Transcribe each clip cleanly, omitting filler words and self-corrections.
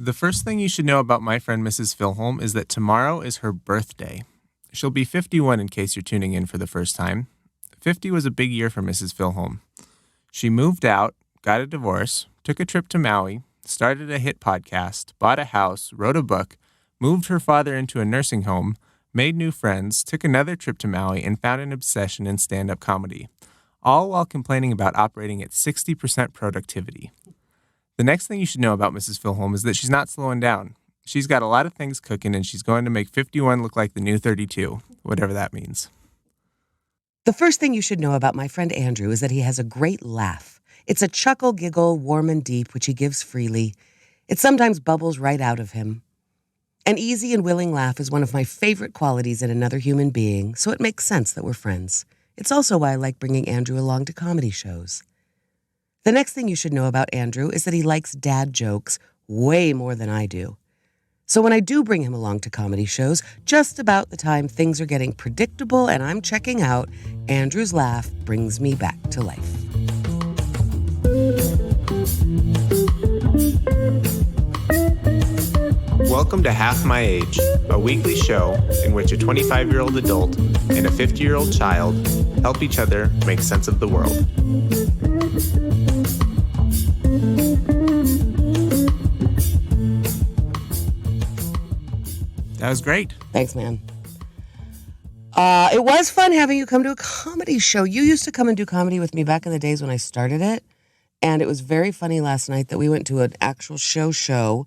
The first thing you should know about my friend Mrs. Filholm is that tomorrow is her birthday. She'll be 51 in case you're tuning in for the first time. 50 was a big year for Mrs. Filholm. She moved out, got a divorce, took a trip to Maui, started a hit podcast, bought a house, wrote a book, moved her father into a nursing home, made new friends, took another trip to Maui, and found an obsession in stand-up comedy, all while complaining about operating at 60% productivity. The next thing you should know about Mrs. Filholm is that she's not slowing down. She's got a lot of things cooking, and she's going to make 51 look like the new 32, whatever that means. The first thing you should know about my friend Andrew is that he has a great laugh. It's a chuckle, giggle, warm and deep, which he gives freely. It sometimes bubbles right out of him. An easy and willing laugh is one of my favorite qualities in another human being, so it makes sense that we're friends. It's also why I like bringing Andrew along to comedy shows. The next thing you should know about Andrew is that he likes dad jokes way more than I do. So when I do bring him along to comedy shows, just about the time things are getting predictable and I'm checking out, Andrew's laugh brings me back to life. Welcome to Half My Age, a weekly show in which a 25-year-old adult and a 50-year-old child help each other make sense of the world. That was great. Thanks, man. It was fun having you come to a comedy show. You used to come and do comedy with me back in the days when I started it, and it was very funny last night that we went to an actual show,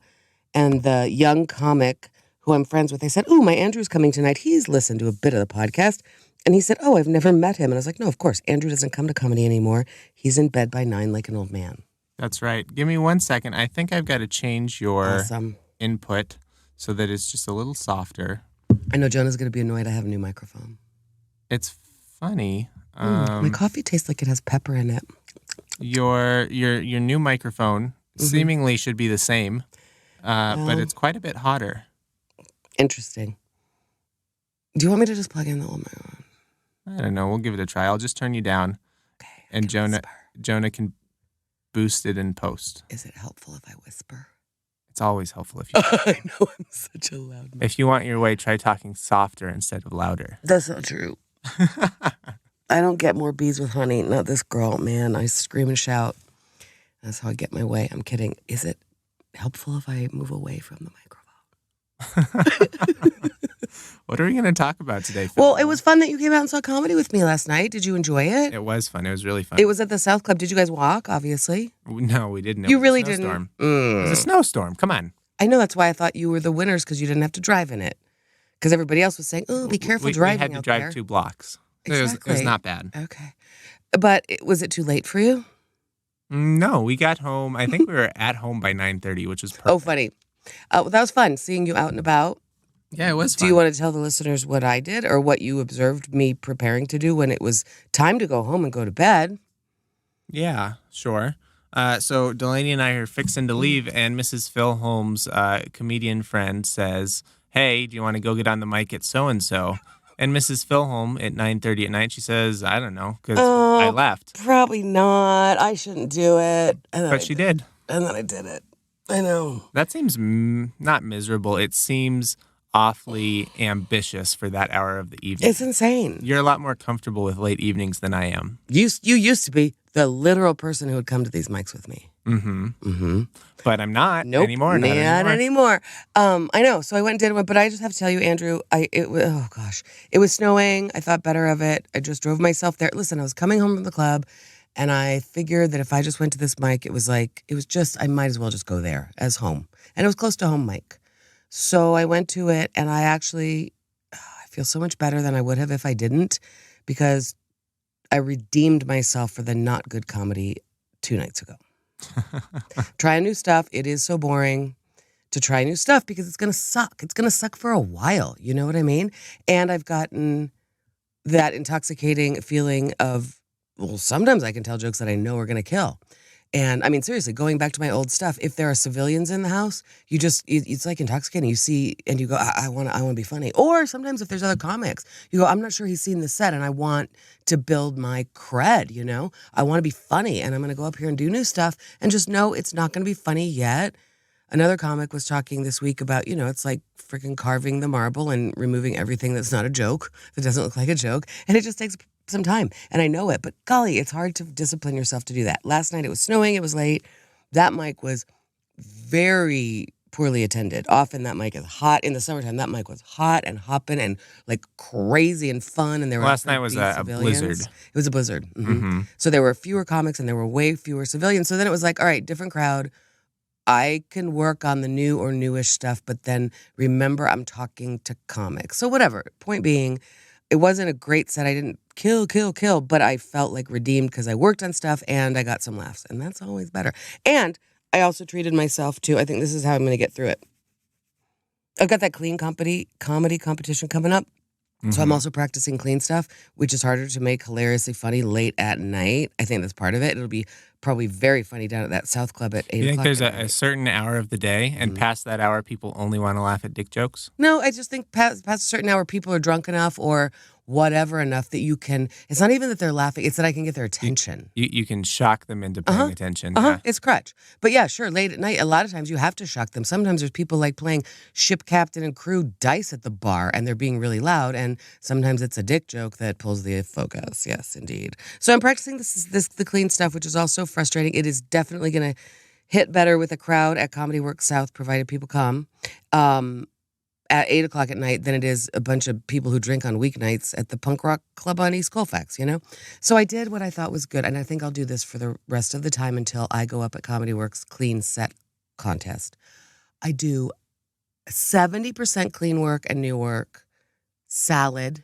and the young comic who I'm friends with, they said, "Ooh, my Andrew's coming tonight. He's listened to a bit of the podcast." And he said, "Oh, I've never met him." And I was like, "No, of course. Andrew doesn't come to comedy anymore. He's in bed by 9 like an old man." That's right. Give me 1 second. I think I've got to change your Awesome. input so that it's just a little softer. I know Jonah's going to be annoyed I have a new microphone. It's funny. My coffee tastes like it has pepper in it. Your new microphone seemingly should be the same, but it's quite a bit hotter. Interesting. Do you want me to just plug in the old microphone? I don't know. We'll give it a try. I'll just turn you down, Okay. and Jonah Whisper. can boost it in post. Is it helpful if I whisper? It's always helpful if you. I know I'm such a loud man. If you want your way, try talking softer instead of louder. That's not true. I don't get more bees with honey. Not this girl, man. I scream and shout. That's how I get my way. I'm kidding. Is it helpful if I move away from the microphone? What are we going to talk about today, Phil? Well, it was fun that you came out and saw comedy with me last night. Did you enjoy it? It was fun. It was really fun. It was at the South Club. Did you guys walk, obviously? No, we didn't. You really didn't? It was a snowstorm. Come on. I know. That's why I thought you were the winners, because you didn't have to drive in it. Because everybody else was saying, "Oh, be careful driving We had to out drive there." 2 blocks. Exactly. It was not bad. Okay. But was it too late for you? No, we got home. I think we were at home by 9:30, which was perfect. Oh, funny. Well, that was fun, seeing you out and about. Yeah, it was fun. Do you want to tell the listeners what I did or what you observed me preparing to do when it was time to go home and go to bed? Yeah, sure. So Delaney and I are fixing to leave, and Mrs. Filholm's comedian friend says, "Hey, do you want to go get on the mic at so-and-so?" And Mrs. Filholm at 9:30 at night, she says, "I don't know," because I left. Probably not. I shouldn't do it. But she did. And then I did it. I know. That seems not miserable. It seems awfully ambitious for that hour of the evening. It's insane. You're a lot more comfortable with late evenings than I am. You used to be the literal person who would come to these mics with me. But I'm not anymore. Not anymore. I know. So I went and did one, but I just have to tell you, Andrew, it was snowing. I thought better of it. I just drove myself there. Listen, I was coming home from the club, and I figured that if I just went to this mic, I might as well just go there as home. And it was close to home mic. So I went to it, and I feel so much better than I would have if I didn't, because I redeemed myself for the not good comedy 2 nights ago. Try new stuff. It is so boring to try new stuff because it's going to suck. It's going to suck for a while. You know what I mean? And I've gotten that intoxicating feeling of, well, sometimes I can tell jokes that I know are going to kill. And I mean, seriously, going back to my old stuff, if there are civilians in the house, it's like intoxicating. You see, and you go, I want to be funny. Or sometimes if there's other comics, you go, I'm not sure he's seen the set and I want to build my cred, you know? I want to be funny and I'm going to go up here and do new stuff and just know it's not going to be funny yet. Another comic was talking this week about, it's like freaking carving the marble and removing everything that's not a joke, that doesn't look like a joke. And it just takes some time. And I know it, but golly, it's hard to discipline yourself to do that. Last night it was snowing, it was late. That mic was very poorly attended. Often that mic is hot. In the summertime, that mic was hot and hopping and like crazy and fun. And there were Last night was a blizzard. It was a blizzard. So there were fewer comics and there were way fewer civilians. So then it was like, all right, different crowd. I can work on the new or newish stuff, but then remember I'm talking to comics. So whatever. Point being, it wasn't a great set. I didn't kill, but I felt like redeemed because I worked on stuff and I got some laughs. And that's always better. And I also treated myself to, I think this is how I'm going to get through it. I've got that clean comedy competition coming up. So I'm also practicing clean stuff, which is harder to make hilariously funny late at night. I think that's part of it. It'll be probably very funny down at that South Club at 8 o'clock. You think there's a certain hour of the day, and past that hour, people only want to laugh at dick jokes? No, I just think past a certain hour, people are drunk enough or whatever enough that you can, it's not even that they're laughing, it's that I can get their attention. You can shock them into paying attention. It's crutch. But yeah, sure, late at night, a lot of times you have to shock them. Sometimes there's people like playing ship captain and crew dice at the bar and they're being really loud, and sometimes it's a dick joke that pulls the focus. Yes, indeed. So I'm practicing the clean stuff, which is also frustrating. It is definitely going to hit better with a crowd at Comedy Works South, provided people come. At 8 o'clock at night than it is a bunch of people who drink on weeknights at the punk rock club on East Colfax, So I did what I thought was good, and I think I'll do this for the rest of the time until I go up at Comedy Works clean set contest. I do 70% clean work and new work, salad,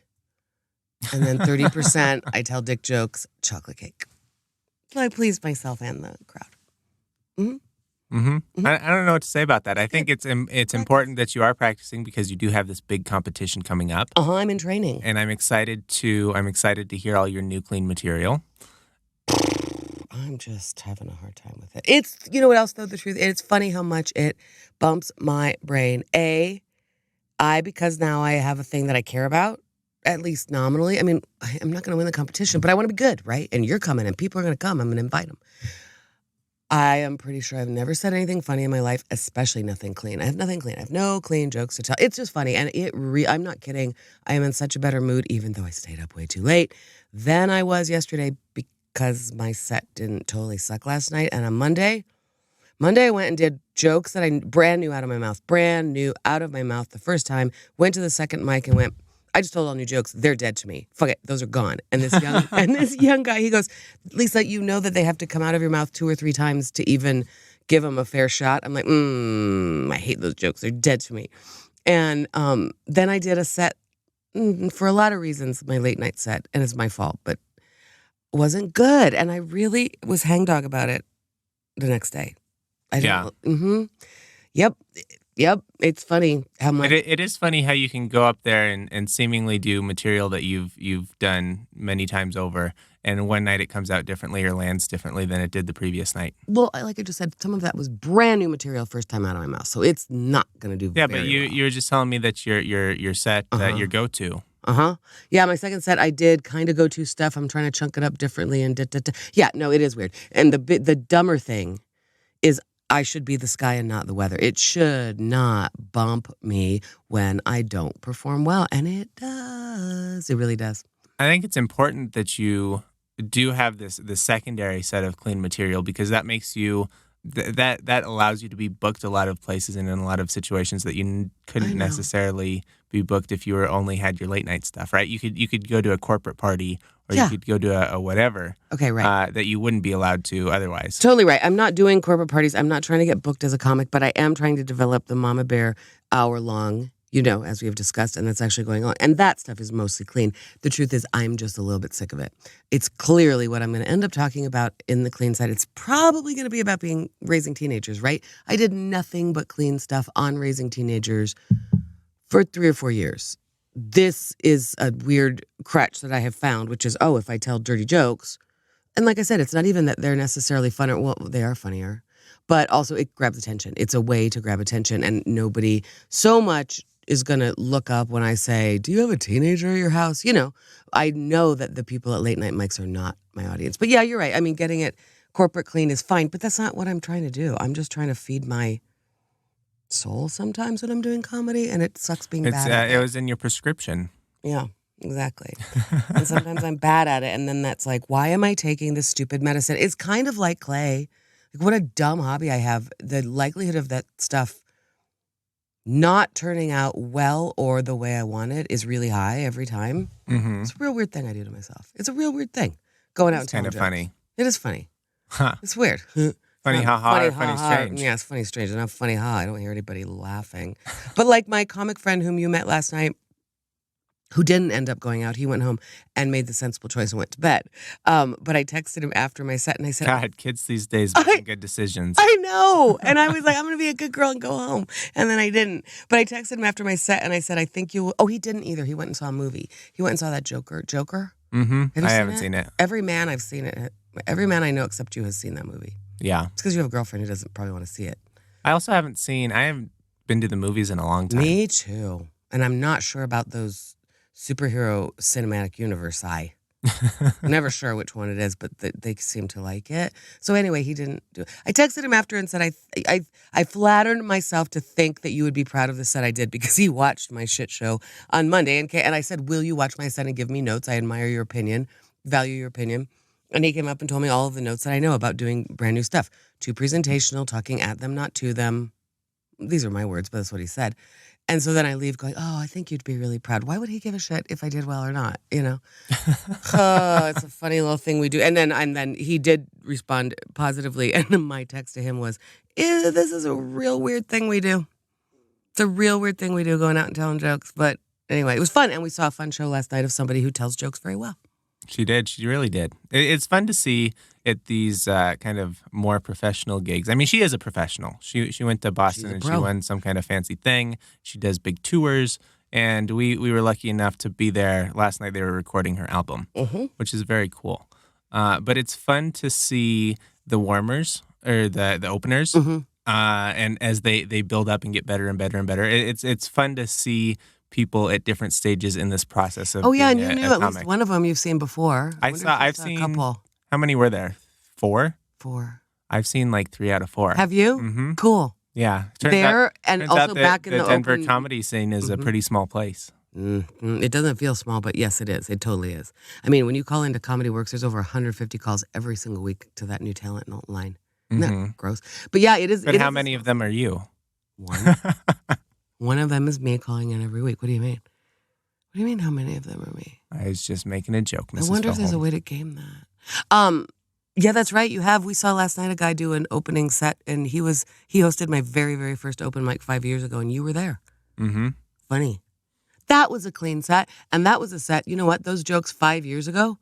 and then 30% I tell dick jokes, chocolate cake. So I please myself and the crowd. I don't know what to say about that. I think it's important that you are practicing because you do have this big competition coming up. I'm in training, and I'm excited to hear all your new clean material. I'm just having a hard time with it. It's, what else though, the truth, it's funny how much it bumps my brain. Because now I have a thing that I care about, at least nominally. I mean, I'm not going to win the competition, but I want to be good, right? And you're coming and people are going to come. I'm going to invite them. I am pretty sure I've never said anything funny in my life, especially nothing clean. I have nothing clean. I have no clean jokes to tell. It's just funny. And I'm not kidding. I am in such a better mood, even though I stayed up way too late than I was yesterday because my set didn't totally suck last night. And on Monday I went and did jokes that I brand new out of my mouth the first time, went to the second mic and went, I just told all new jokes. They're dead to me. Fuck it. Those are gone. And this young guy, he goes, Lisa, you know that they have to come out of your mouth 2 or 3 times to even give them a fair shot. I'm like, I hate those jokes. They're dead to me. And then I did a set for a lot of reasons, my late night set, and it's my fault, but it wasn't good. And I really was hangdog about it the next day. Yep. It's funny how much it is funny how you can go up there and seemingly do material that you've done many times over, and one night it comes out differently or lands differently than it did the previous night. Well, like I just said, some of that was brand new material first time out of my mouth, so it's not going to do. Yeah, but you were just telling me that your set that your go-to. Yeah, my second set I did kind of go-to stuff. I'm trying to chunk it up differently and Yeah, no, it is weird. And the dumber thing is, I should be the sky and not the weather. It should not bump me when I don't perform well. And it does. It really does. I think it's important that you do have this secondary set of clean material because that makes you that allows you to be booked a lot of places and in a lot of situations that you couldn't necessarily be booked if you were only had your late night stuff, right? You could go to a corporate party or you could go to a whatever. Okay, right. That you wouldn't be allowed to otherwise. Totally right. I'm not doing corporate parties. I'm not trying to get booked as a comic, but I am trying to develop the Mama Bear hour-long, as we have discussed, and that's actually going on. And that stuff is mostly clean. The truth is, I'm just a little bit sick of it. It's clearly what I'm going to end up talking about in the clean side. It's probably going to be about raising teenagers, right? I did nothing but clean stuff on raising teenagers for 3 or 4 years. This is a weird crutch that I have found, which is, if I tell dirty jokes, and like I said, it's not even that they're necessarily funnier. Well, they are funnier, but also it grabs attention. It's a way to grab attention, and nobody so much is going to look up when I say, do you have a teenager at your house? I know that the people at late night mics are not my audience. But yeah, you're right. I mean, getting it corporate clean is fine, but that's not what I'm trying to do. I'm just trying to feed my soul sometimes when I'm doing comedy, and it sucks being It's bad at it was in your prescription. Yeah, exactly. And sometimes I'm bad at it, and then that's like, why am I taking this stupid medicine? It's kind of like clay. Like, what a dumb hobby I have. The likelihood of that stuff not turning out well or the way I want it is really high every time. Mm-hmm. It's a real weird thing I do to myself. It's a real weird thing. Going out and It's telling kind of jokes. funny. It is funny. Huh. It's weird. Funny Not ha-ha or funny ha-ha. strange? Yeah, it's funny strange. And not funny ha. I don't hear anybody laughing. But like my comic friend whom you met last night, who didn't end up going out, he went home and made the sensible choice and went to bed. But I texted him after my set and I said, God, kids these days making good decisions. I know. And I was like, I'm going to be a good girl and go home. And then I didn't. But I texted him after my set and I said, I think you will. Oh, he didn't either. He went and saw a movie. He went and saw that Joker. Mm-hmm. I haven't seen it. Every man I've seen it. Every man I know except you has seen that movie. Yeah. It's because you have a girlfriend who doesn't probably want to see it. I haven't been to the movies in a long time. Me too. And I'm not sure about those superhero cinematic universe. I'm never sure which one it is, but they seem to like it. So anyway, he didn't do it. I texted him after and said, I flattered myself to think that you would be proud of the set I did because he watched my shit show on Monday. And I said, will you watch my set and give me notes? I admire your opinion, value your opinion. And he came up and told me all of the notes that I know about doing brand new stuff. Too presentational, talking at them, not to them. These are my words, but that's what he said. And so then I leave going, oh, I think you'd be really proud. Why would he give a shit if I did well or not? You know, it's a funny little thing we do. And then he did respond positively. And my text to him was, this is a real weird thing we do. It's a real weird thing we do, going out and telling jokes. But anyway, it was fun. And we saw a fun show last night of somebody who tells jokes very well. She did. She really did. It's fun to see at these kind of more professional gigs. I mean, she is a professional. She went to Boston and she won some kind of fancy thing. She does big tours. And we were lucky enough to be there. Last night they were recording her album, which is very cool. But it's fun to see the warmers or the openers. And as they build up and get better and better and better, it's fun to see people at different stages in this process of and you being knew a at comic. least one of them you've seen before. I've seen a couple. How many were there? 4? 4. I've seen like 3 out of 4. Have you? Mm-hmm. Cool. Yeah. And also back in the Denver open... comedy scene is a pretty small place. It doesn't feel small, but yes, it is. It totally is. I mean, when you call into Comedy Works, there's over 150 calls every single week to that new talent line. Isn't that gross? But yeah, it is. But how many of them are you? 1. One of them is me calling in every week. What do you mean? What do you mean how many of them are me? I was just making a joke, Mrs. I wonder if there's a way to game that. Yeah, that's right. You have. We saw last night a guy do an opening set, and he hosted my very, very first open mic 5 years ago, and you were there. Mm-hmm. Funny. That was a clean set, and that was a set. You know what? Those jokes 5 years ago,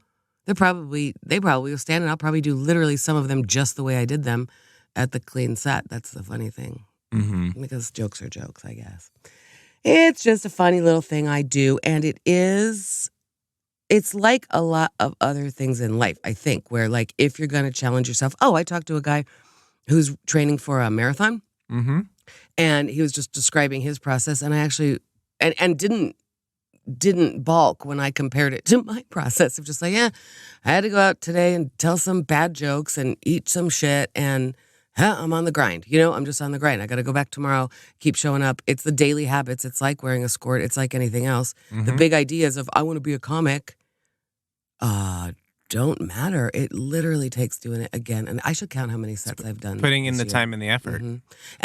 they probably will stand, and I'll probably do literally some of them just the way I did them at the clean set. That's the funny thing. Because jokes are jokes, I guess. It's just a funny little thing I do, and it's like a lot of other things in life, I think, where like if you're going to challenge yourself. Oh, I talked to a guy who's training for a marathon, and he was just describing his process, and I actually and didn't balk when I compared it to my process of just like, I had to go out today and tell some bad jokes and eat some shit, and I'm on the grind. I'm just on the grind. I got to go back tomorrow, keep showing up. It's the daily habits. It's like wearing a skirt. It's like anything else. The big ideas of I want to be a comic don't matter. It literally takes doing it again. And I should count how many sets I've done. Putting in the time and the effort. And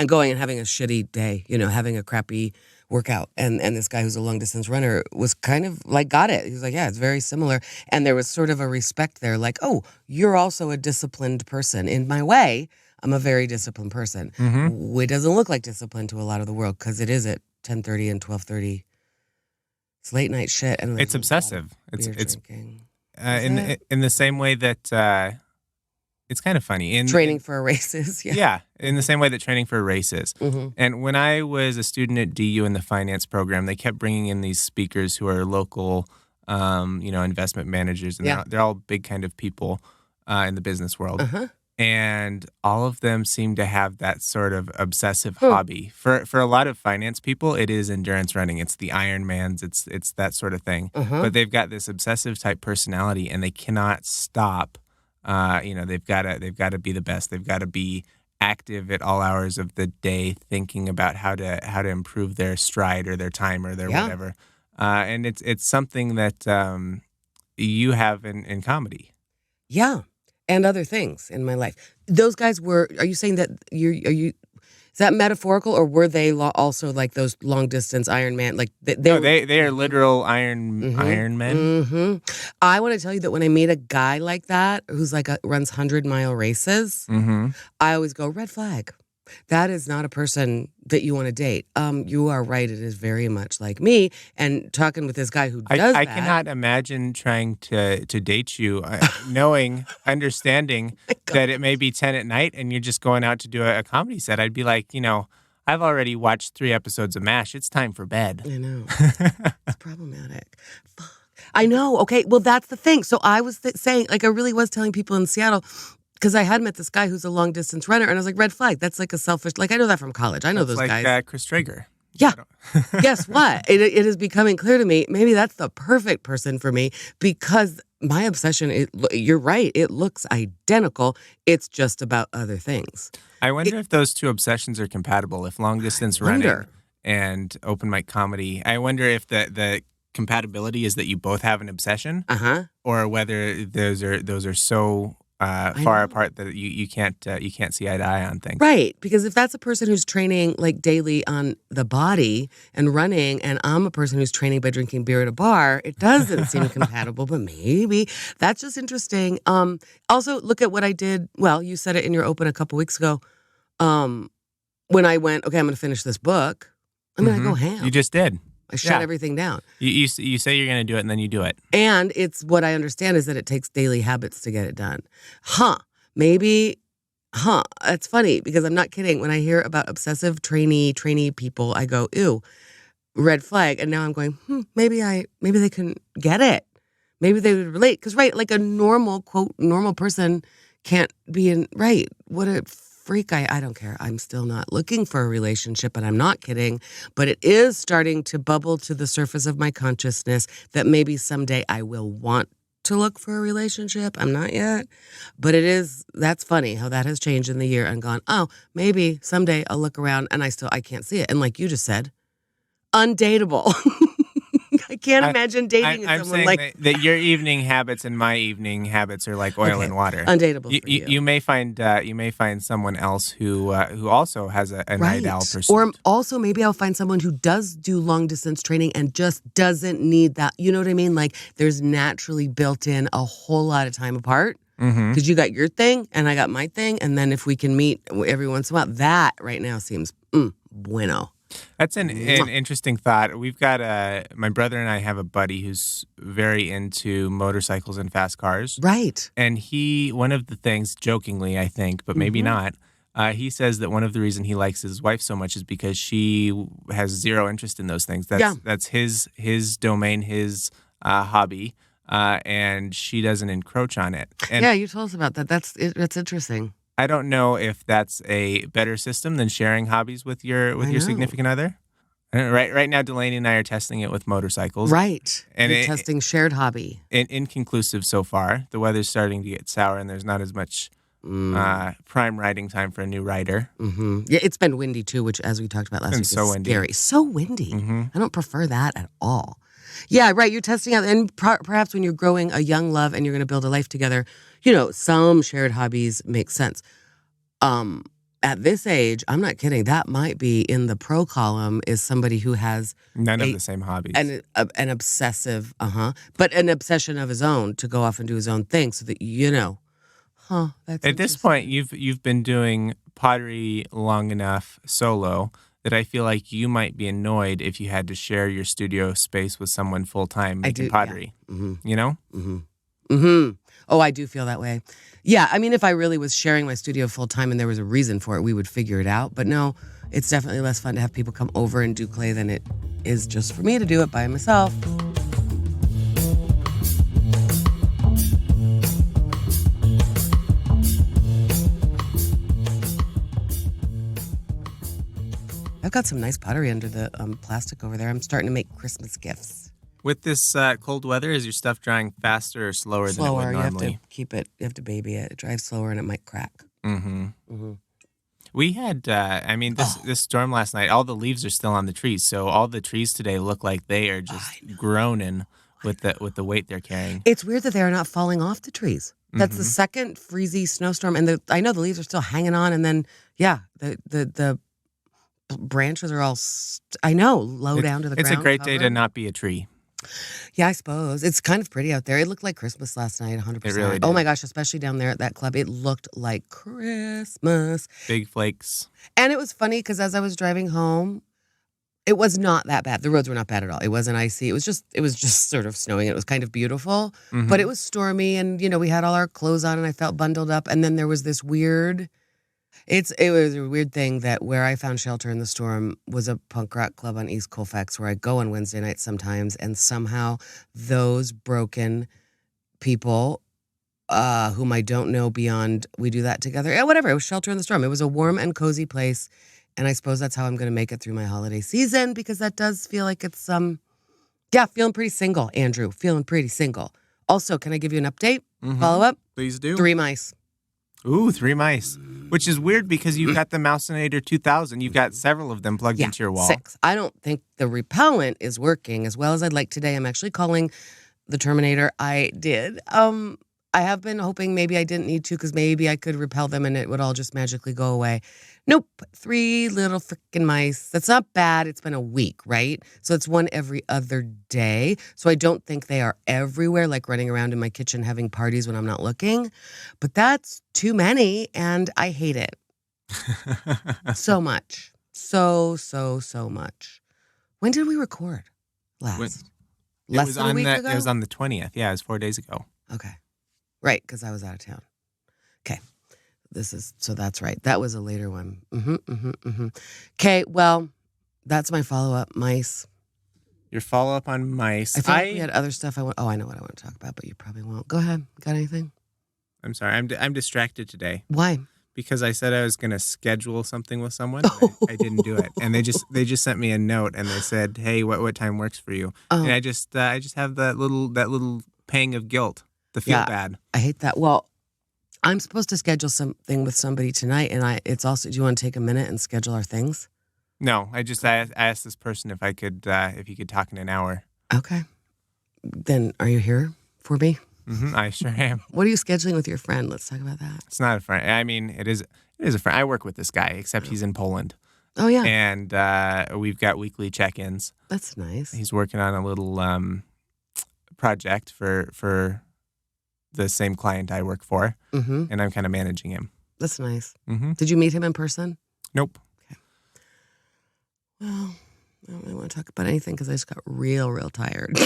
going and having a shitty day, having a crappy workout. And this guy who's a long distance runner was kind of like, got it. He was like, yeah, it's very similar. And there was sort of a respect there. Like, oh, you're also a disciplined person. In my way, I'm a very disciplined person. It doesn't look like discipline to a lot of the world because it is at 10:30 and 12:30. It's late night shit. And it's obsessive. It's drinking. In the same way that it's kind of funny. Training for a race is, yeah, in the same way that training for a race is. And when I was a student at DU in the finance program, they kept bringing in these speakers who are local, investment managers, and they're all big kind of people in the business world. And all of them seem to have that sort of obsessive hobby. For a lot of finance people, it is endurance running. It's the Ironmans. It's that sort of thing. But they've got this obsessive type personality, and they cannot stop. They've got to be the best. They've got to be active at all hours of the day, thinking about how to improve their stride or their time or their whatever. And it's something that you have in comedy. Yeah, and other things in my life. Those guys were. Are you saying that Is that metaphorical, or were they also like those long distance Iron Man? Like they are literal Iron Men. Mm-hmm. I want to tell you that when I meet a guy like that who's like runs 100-mile races, I always go, red flag. That is not a person that you want to date. You are right. It is very much like me. And talking with this guy who does I that. cannot imagine trying to date you, understanding that it may be 10 at night and you're just going out to do a comedy set. I'd be like, I've already watched 3 episodes of MASH. It's time for bed. I know. It's problematic. Fuck. I know. Okay. Well, that's the thing. So I was saying, like, I really was telling people in Seattle, because I had met this guy who's a long distance runner, and I was like, red flag. That's like a selfish, like, I know that from college. I know those guys. Like Chris Traeger. Yeah. Guess what? It is becoming clear to me, maybe that's the perfect person for me, because my obsession, you're right, it looks identical. It's just about other things. I wonder if those two obsessions are compatible, if long distance running and open mic comedy. I wonder if the compatibility is that you both have an obsession, or whether those are so far apart that you can't see eye to eye on things. Right, because if that's a person who's training like daily on the body and running, and I'm a person who's training by drinking beer at a bar, it doesn't seem compatible, but maybe. That's just interesting. Also, look at what I did. Well, you said it in your open a couple weeks ago. When I went, okay, I'm going to finish this book. I go ham. You just did. I shut everything down. You say you're going to do it, and then you do it. And it's what I understand is that it takes daily habits to get it done. Maybe, that's funny, because I'm not kidding. When I hear about obsessive trainee people, I go, ew, red flag. And now I'm going, maybe they can get it. Maybe they would relate. Because, right, like a normal, quote, normal person can't be in, right, what a freak. I don't care. I'm still not looking for a relationship, and I'm not kidding, but it is starting to bubble to the surface of my consciousness that maybe someday I will want to look for a relationship. I'm not yet, but that's funny how that has changed in the year and gone, oh, maybe someday I'll look around and I can't see it. And like you just said, undateable. I can't imagine dating I'm someone saying like that your evening habits and my evening habits are like oil and water. Undateable for you. You may find someone else who also has a night owl pursuit. Or also maybe I'll find someone who does do long distance training and just doesn't need that. You know what I mean? Like there's naturally built in a whole lot of time apart. Because you got your thing and I got my thing, and then if we can meet every once in a while, that right now seems bueno. That's an interesting thought. We've got my brother and I have a buddy who's very into motorcycles and fast cars. Right. And one of the things, jokingly, I think, but maybe not, he says that one of the reasons he likes his wife so much is because she has zero interest in those things. That's his domain, his hobby, and she doesn't encroach on it. And you told us about that. That's interesting. I don't know if that's a better system than sharing hobbies with your significant other. Right now, Delaney and I are testing it with motorcycles. Right. And testing shared hobby. Inconclusive so far. The weather's starting to get sour, and there's not as much prime riding time for a new rider. Yeah, it's been windy too, which, as we talked about last week, is scary. So windy. I don't prefer that at all. Yeah, right. You're testing out, and perhaps when you're growing a young love and you're going to build a life together, some shared hobbies make sense. At this age, I'm not kidding. That might be in the pro column is somebody who has none of the same hobbies, an obsessive, but an obsession of his own to go off and do his own thing, so that that's at this point you've been doing pottery long enough solo that I feel like you might be annoyed if you had to share your studio space with someone full time making pottery. Yeah. Oh, I do feel that way. Yeah, I mean, if I really was sharing my studio full time and there was a reason for it, we would figure it out. But no, it's definitely less fun to have people come over and do clay than it is just for me to do it by myself. I've got some nice pottery under the plastic over there. I'm starting to make Christmas gifts. With this cold weather, is your stuff drying faster or slower than it would normally? You have to keep it. You have to baby it. It dries slower and it might crack. We had, this storm last night, all the leaves are still on the trees. So all the trees today look like they are just groaning with the weight they're carrying. It's weird that they are not falling off the trees. That's the Mhm. second freezy snowstorm. And I know the leaves are still hanging on. And then, the branches are all, low down to the ground. It's a great day to covered. not be a tree. Yeah, I suppose. It's kind of pretty out there. It looked like Christmas last night, 100%. It really Oh did. my gosh, especially down there at that club. It looked like Christmas. Big flakes. And it was funny because as I was driving home, it was not that bad. The roads were not bad at all. It wasn't icy. It was just sort of snowing. It was kind of beautiful, Mhm. but it was stormy and, we had all our clothes on and I felt bundled up. And then there was this weird, it was a weird thing that where I found shelter in the storm was a punk rock club on East Colfax where I go on Wednesday nights sometimes. And somehow those broken people whom I don't know beyond we do that together. Yeah, whatever. It was shelter in the storm. It was a warm and cozy place. And I suppose that's how I'm going to make it through my holiday season because that does feel like it's, feeling pretty single, Andrew. Feeling pretty single. Also, can I give you an update? Mhm. Follow up? Please do. 3 mice. Ooh, 3 mice. Which is weird because you've got the Mousinator 2000. You've got several of them plugged into your wall. 6. I don't think the repellent is working as well as I'd like today. I'm actually calling the Terminator. I did. I have been hoping maybe I didn't need to because maybe I could repel them and it would all just magically go away. Nope. 3 little freaking mice. That's not bad. It's been a week, right? So it's one every other day. So I don't think they are everywhere, like running around in my kitchen having parties when I'm not looking. But that's too many and I hate it so much. So much. When did we record last? Less than a week ago? It was on the 20th. Yeah, it was 4 days ago. Okay. Right, because I was out of town. Okay. So that's right. That was a later one. Okay, well, that's my follow-up, mice. Your follow-up on mice. I feel like we had other stuff I want. Oh, I know what I want to talk about, but you probably won't. Go ahead. Got anything? I'm sorry. I'm distracted today. Why? Because I said I was going to schedule something with someone. And I didn't do it. And they just sent me a note and they said, "Hey, what time works for you?" And I just have that little pang of guilt. The feel bad. I hate that. Well, I'm supposed to schedule something with somebody tonight, and it's also. Do you want to take a minute and schedule our things? No, I asked this person if he could talk in an hour. Okay. Then are you here for me? Mm-hmm, I sure am. What are you scheduling with your friend? Let's talk about that. It's not a friend. I mean, it is a friend. I work with this guy, except he's in Poland. Oh yeah. And we've got weekly check-ins. That's nice. He's working on a little project for the same client I work for, and I'm kind of managing him. That's nice. Mm-hmm. Did you meet him in person? Nope. Okay. Well, I don't really want to talk about anything because I just got real tired.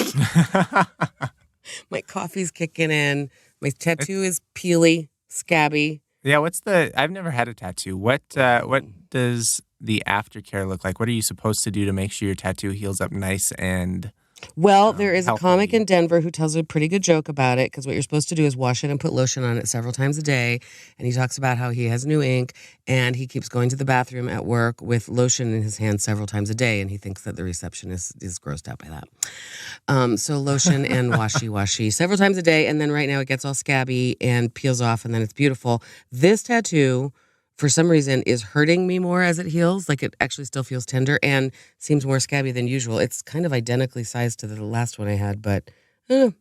My coffee's kicking in. My tattoo is peely, scabby. Yeah, I've never had a tattoo. What does the aftercare look like? What are you supposed to do to make sure your tattoo heals up nice and Well, there is a healthy? comic in Denver who tells a pretty good joke about it because what you're supposed to do is wash it and put lotion on it several times a day. And he talks about how he has new ink and he keeps going to the bathroom at work with lotion in his hand several times a day. And he thinks that the receptionist is grossed out by that. So lotion and washy several times a day. And then right now it gets all scabby and peels off and then it's beautiful. This tattoo, for some reason, is hurting me more as it heals. Like it actually still feels tender and seems more scabby than usual. It's kind of identically sized to the last one I had, but I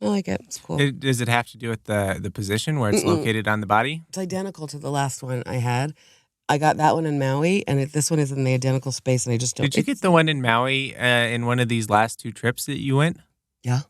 like it. It's cool. Does it have to do with the position where it's located on the body? It's identical to the last one I had. I got that one in Maui, and this one is in the identical space, and I just don't. Did you get the one in Maui in one of these last 2 trips that you went? Yeah.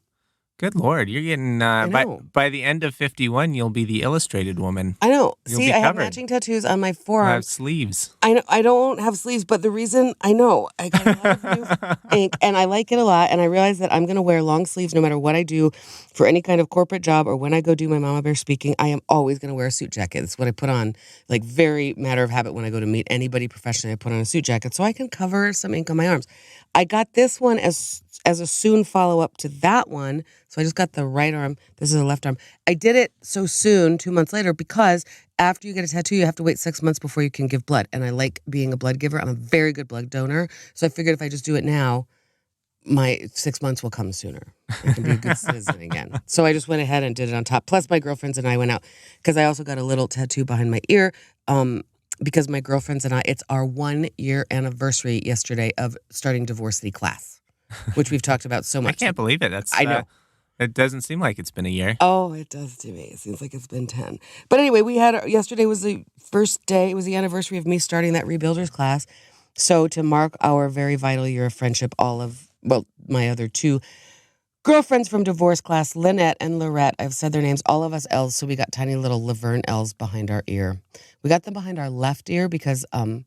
Good Lord, you're getting by the end of 51, you'll be the illustrated woman. I know. You'll See, be I have covered. matching tattoos on my You forearm. have sleeves. I know I don't have sleeves, but the reason I know I got a lot of new ink and I like it a lot, and I realize that I'm going to wear long sleeves no matter what I do for any kind of corporate job or when I go do my Mama Bear speaking. I am always going to wear a suit jacket. It's what I put on, like very matter of habit when I go to meet anybody professionally. I put on a suit jacket so I can cover some ink on my arms. I got this one as a soon follow up to that one, so I just got the right arm. This is the left arm. I did it so soon, 2 months later, because after you get a tattoo, you have to wait 6 months before you can give blood. And I like being a blood giver. I'm a very good blood donor. So I figured if I just do it now, my 6 months will come sooner. I can be a good citizen again. So I just went ahead and did it on top. Plus my girlfriends and I went out because I also got a little tattoo behind my ear. because my girlfriends and I, it's our 1 year anniversary yesterday of starting diversity class, which we've talked about so much. I can't believe it. I know. It doesn't seem like it's been a year. Oh, it does to me. It seems like it's been 10. But anyway, yesterday was the first day. It was the anniversary of me starting that rebuilders class. So to mark our very vital year of friendship, my other two girlfriends from divorce class, Lynette and Lorette, I've said their names, all of us L's, so we got tiny little Laverne L's behind our ear. We got them behind our left ear because the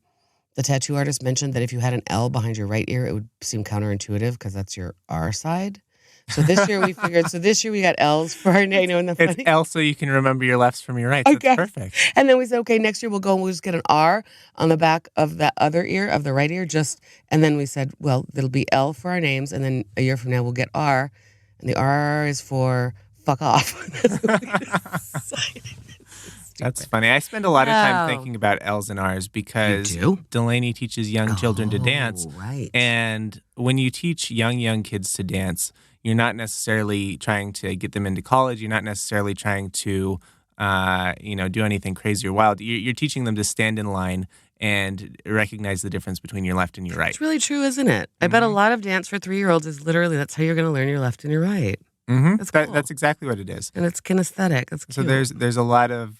tattoo artist mentioned that if you had an L behind your right ear, it would seem counterintuitive because that's your R side. So this year we got L's for our name. It's L so you can remember your lefts from your rights. Okay. That's perfect. And then we said, okay, next year we'll go and we'll just get an R on the back of that other ear, of the right ear. And then we said, well, it'll be L for our names. And then a year from now we'll get R. And the R is for fuck off. That's funny. I spend a lot of time thinking about L's and R's because Delaney teaches young children to dance. Right. And when you teach young kids to dance, you're not necessarily trying to get them into college. You're not necessarily trying to, do anything crazy or wild. You're teaching them to stand in line and recognize the difference between your left and your right. It's really true, isn't it? I bet a lot of dance for 3-year-olds is literally that's how you're going to learn your left and your right. Mm-hmm. That's cool. That's exactly what it is. And it's kinesthetic. That's cute. So there's a lot of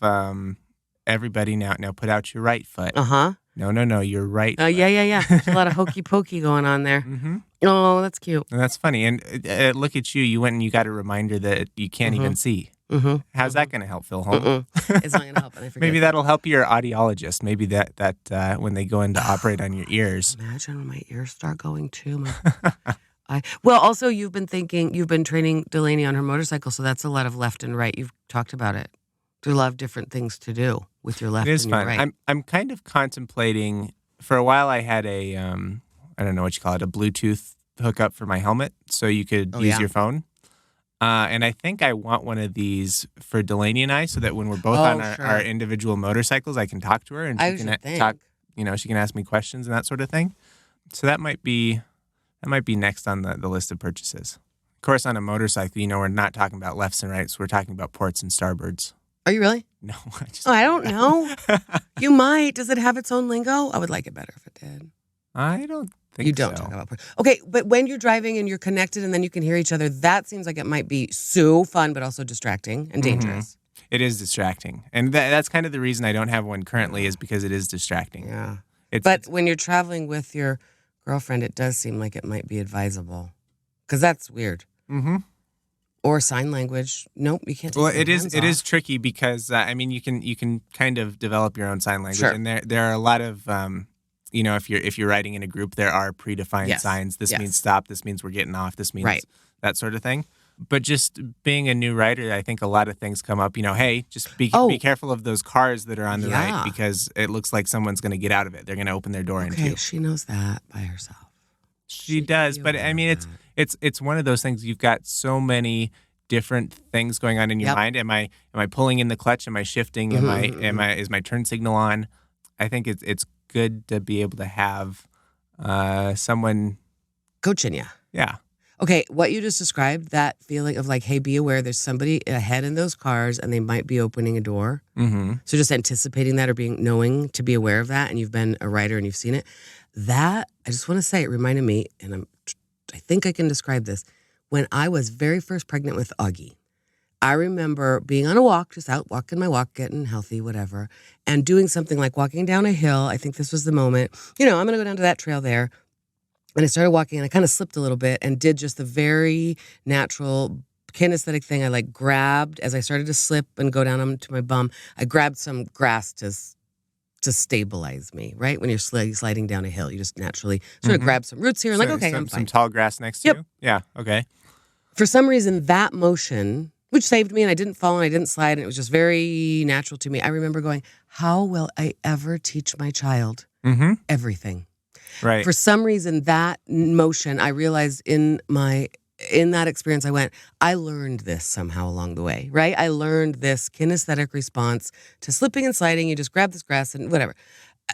everybody now put out your right foot. Uh-huh. No, your right foot. Yeah. There's a lot of hokey pokey going on there. Mm-hmm. Oh, that's cute. And that's funny. And look at you. You went and you got a reminder that you can't even see. Mm-hmm. How's that going to help, Filholm? It's not going to help. And I forget Maybe that'll help your audiologist. Maybe that when they go in to operate on your ears. Imagine when my ears start going too. Also, you've been training Delaney on her motorcycle, so that's a lot of left and right. You've talked about it. There's a lot of different things to do with your left and your right. It is fun. I'm kind of contemplating. For a while, I had a I don't know what you call it, a Bluetooth hookup for my helmet, so you could use your phone. And I think I want one of these for Delaney and I, so that when we're both on our individual motorcycles, I can talk to her and she can talk. She can ask me questions and that sort of thing. So that might be next on the list of purchases. Of course, on a motorcycle, we're not talking about lefts and rights. We're talking about ports and starboards. Are you really? No. I don't know. You might. Does it have its own lingo? I would like it better if it did. I don't think you don't talk about ports. Okay, but when you're driving and you're connected and then you can hear each other, that seems like it might be so fun, but also distracting and dangerous. Mm-hmm. It is distracting. And that's kind of the reason I don't have one currently is because it is distracting. Yeah. But when you're traveling with your girlfriend, it does seem like it might be advisable. Because that's weird. Mm-hmm. Or sign language. Nope, you can't. Well, it is tricky because you can kind of develop your own sign language, and there are a lot of if you're riding in a group, there are predefined signs. This means stop. This means we're getting off. This means that sort of thing. But just being a new rider, I think a lot of things come up. Hey, just be careful of those cars that are on the right because it looks like someone's going to get out of it. They're going to open their door into you. She knows that by herself. She does, but it's one of those things. You've got so many different things going on in your mind. Am I pulling in the clutch? Am I shifting? Is my turn signal on? I think it's good to be able to have someone coaching you. Yeah. Okay, what you just described, that feeling of like, hey, be aware there's somebody ahead in those cars and they might be opening a door. Mm-hmm. So just anticipating that or knowing to be aware of that, and you've been a rider and you've seen it. That, I just want to say, it reminded me, and I think I can describe this. When I was very first pregnant with Augie, I remember being on a walk, just out walking my walk, getting healthy, whatever, and doing something like walking down a hill. I think this was the moment. I'm going to go down to that trail there. And I started walking and I kind of slipped a little bit and did just the very natural kinesthetic thing. I grabbed, as I started to slip and go down to my bum, I grabbed some grass to stabilize me, right? When you're sliding down a hill, you just naturally sort of grab some roots here and I'm fine. Some tall grass next to you? Yeah, okay. For some reason, that motion, which saved me and I didn't fall and I didn't slide and it was just very natural to me. I remember going, how will I ever teach my child everything? Right. For some reason, that motion, I realized in that experience, I learned this somehow along the way, right? I learned this kinesthetic response to slipping and sliding. You just grab this grass and whatever.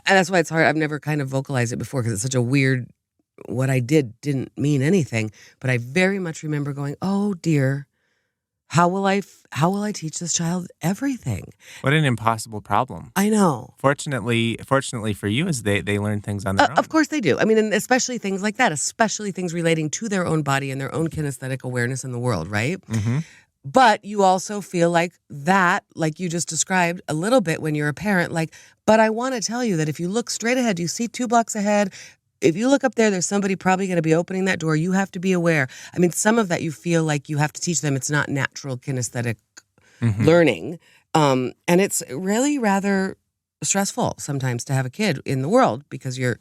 And that's why it's hard. I've never kind of vocalized it before because it's such a weird, what I did didn't mean anything. But I very much remember going, oh dear, How will I teach this child everything? What an impossible problem. I know. Fortunately for you, is they learn things on their own. Of course they do. I mean, and especially things like that, especially things relating to their own body and their own kinesthetic awareness in the world, right? Mm-hmm. But you also feel like that, like you just described a little bit when you're a parent, like, but I want to tell you that if you look straight ahead, you see 2 blocks ahead. If you look up there's somebody probably going to be opening that door. You have to be aware. I mean, some of that you feel like you have to teach them. It's not natural kinesthetic learning. And it's really rather stressful sometimes to have a kid in the world because it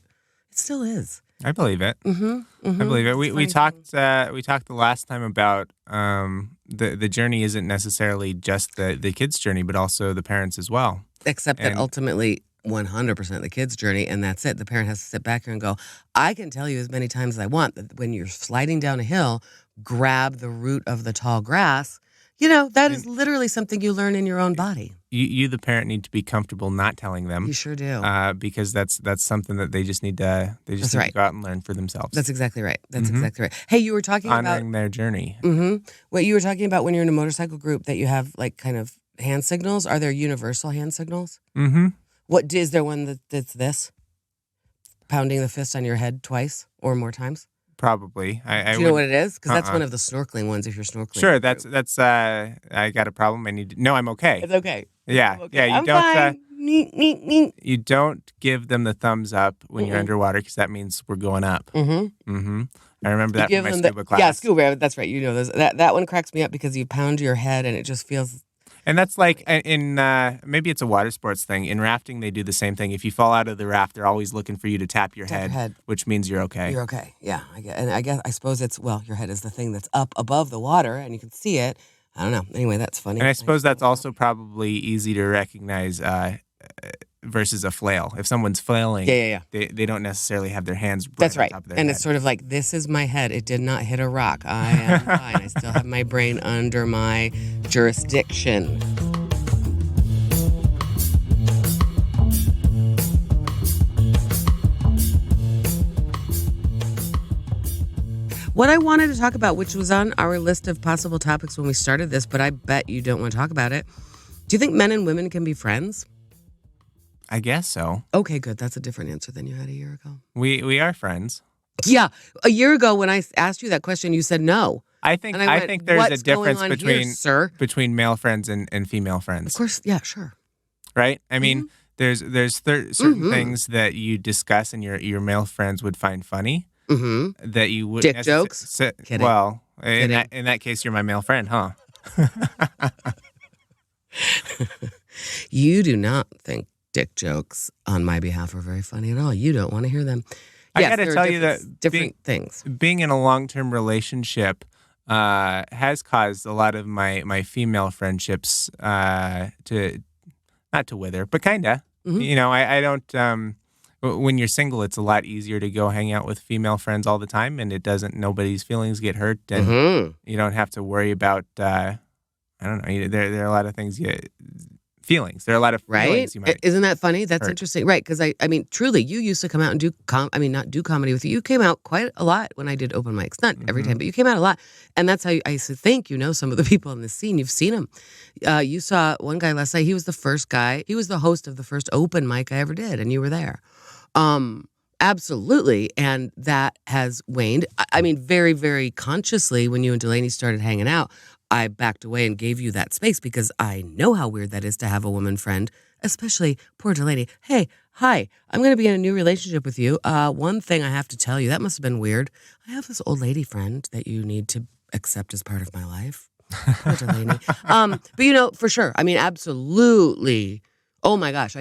still is. I believe it. I believe it. We talked the last time about the journey isn't necessarily just the kid's journey, but also the parents as well. Except that ultimately 100% the kid's journey, and that's it. The parent has to sit back here and go, I can tell you as many times as I want that when you're sliding down a hill, grab the root of the tall grass. That is literally something you learn in your own body. You, the parent, need to be comfortable not telling them. You sure do. Because that's something that they just need to go out and learn for themselves. That's exactly right. That's exactly right. Hey, you were talking honoring their journey. What you were talking about when you're in a motorcycle group that you have like kind of hand signals. Are there universal hand signals? What is there one that's this? Pounding the fist on your head twice or more times? Probably. Do you know what it is? Because that's one of the snorkeling ones. If you're snorkeling, sure. That's. I got a problem. I need to. No, I'm okay. It's okay. Yeah, okay. Yeah. You don't. Fine. You don't give them the thumbs up when you're underwater because that means we're going up. I remember that from my scuba class. Yeah, scuba. That's right. That one cracks me up because you pound your head and it just feels. And that's like in maybe it's a water sports thing. In rafting, they do the same thing. If you fall out of the raft, they're always looking for you to tap your head, which means you're okay. You're okay. Yeah. I suppose it's, your head is the thing that's up above the water and you can see it. I don't know. Anyway, that's funny. And I suppose that's also probably easy to recognize versus a flail. If someone's flailing, they don't necessarily have their hands that's right. on top of their and head. It's sort of like, this is my head. It did not hit a rock. I am fine. I still have my brain under my jurisdiction. What I wanted to talk about, which was on our list of possible topics when we started this, but I bet you don't want to talk about it. Do you think men and women can be friends? I guess so. Okay, good. That's a different answer than you had a year ago. We are friends. Yeah. A year ago when I asked you that question, you said no. I think there's a difference between male friends and female friends. Of course, yeah, sure. Right? I mean, there's certain things that you discuss and your male friends would find funny. That you wouldn't. Dick jokes? Kidding. Well, in that case, you're my male friend, huh? You do not think dick jokes on my behalf are very funny at all. You don't want to hear them. I got to tell you that different things. Being in a long-term relationship has caused a lot of my female friendships to not to wither, but kinda. I don't. When you're single, it's a lot easier to go hang out with female friends all the time, and nobody's feelings get hurt, and you don't have to worry about. I don't know. There are a lot of things. Feelings. There are a lot of feelings you might. Isn't that funny? That's hurt. Interesting, right? Because I mean, truly, you used to come out and do not do comedy with you. You came out quite a lot when I did open mics. Not every time, but you came out a lot, and that's how I used to think. Some of the people in the scene. You've seen them. You saw one guy last night. He was the first guy. He was the host of the first open mic I ever did, and you were there. Absolutely. And that has waned. I mean, very, very consciously when you and Delaney started hanging out, I backed away and gave you that space because I know how weird that is to have a woman friend, especially poor Delaney. Hey, hi, I'm going to be in a new relationship with you. One thing I have to tell you, that must have been weird. I have this old lady friend that you need to accept as part of my life. Poor Delaney. But for sure. I mean, absolutely. Oh my gosh.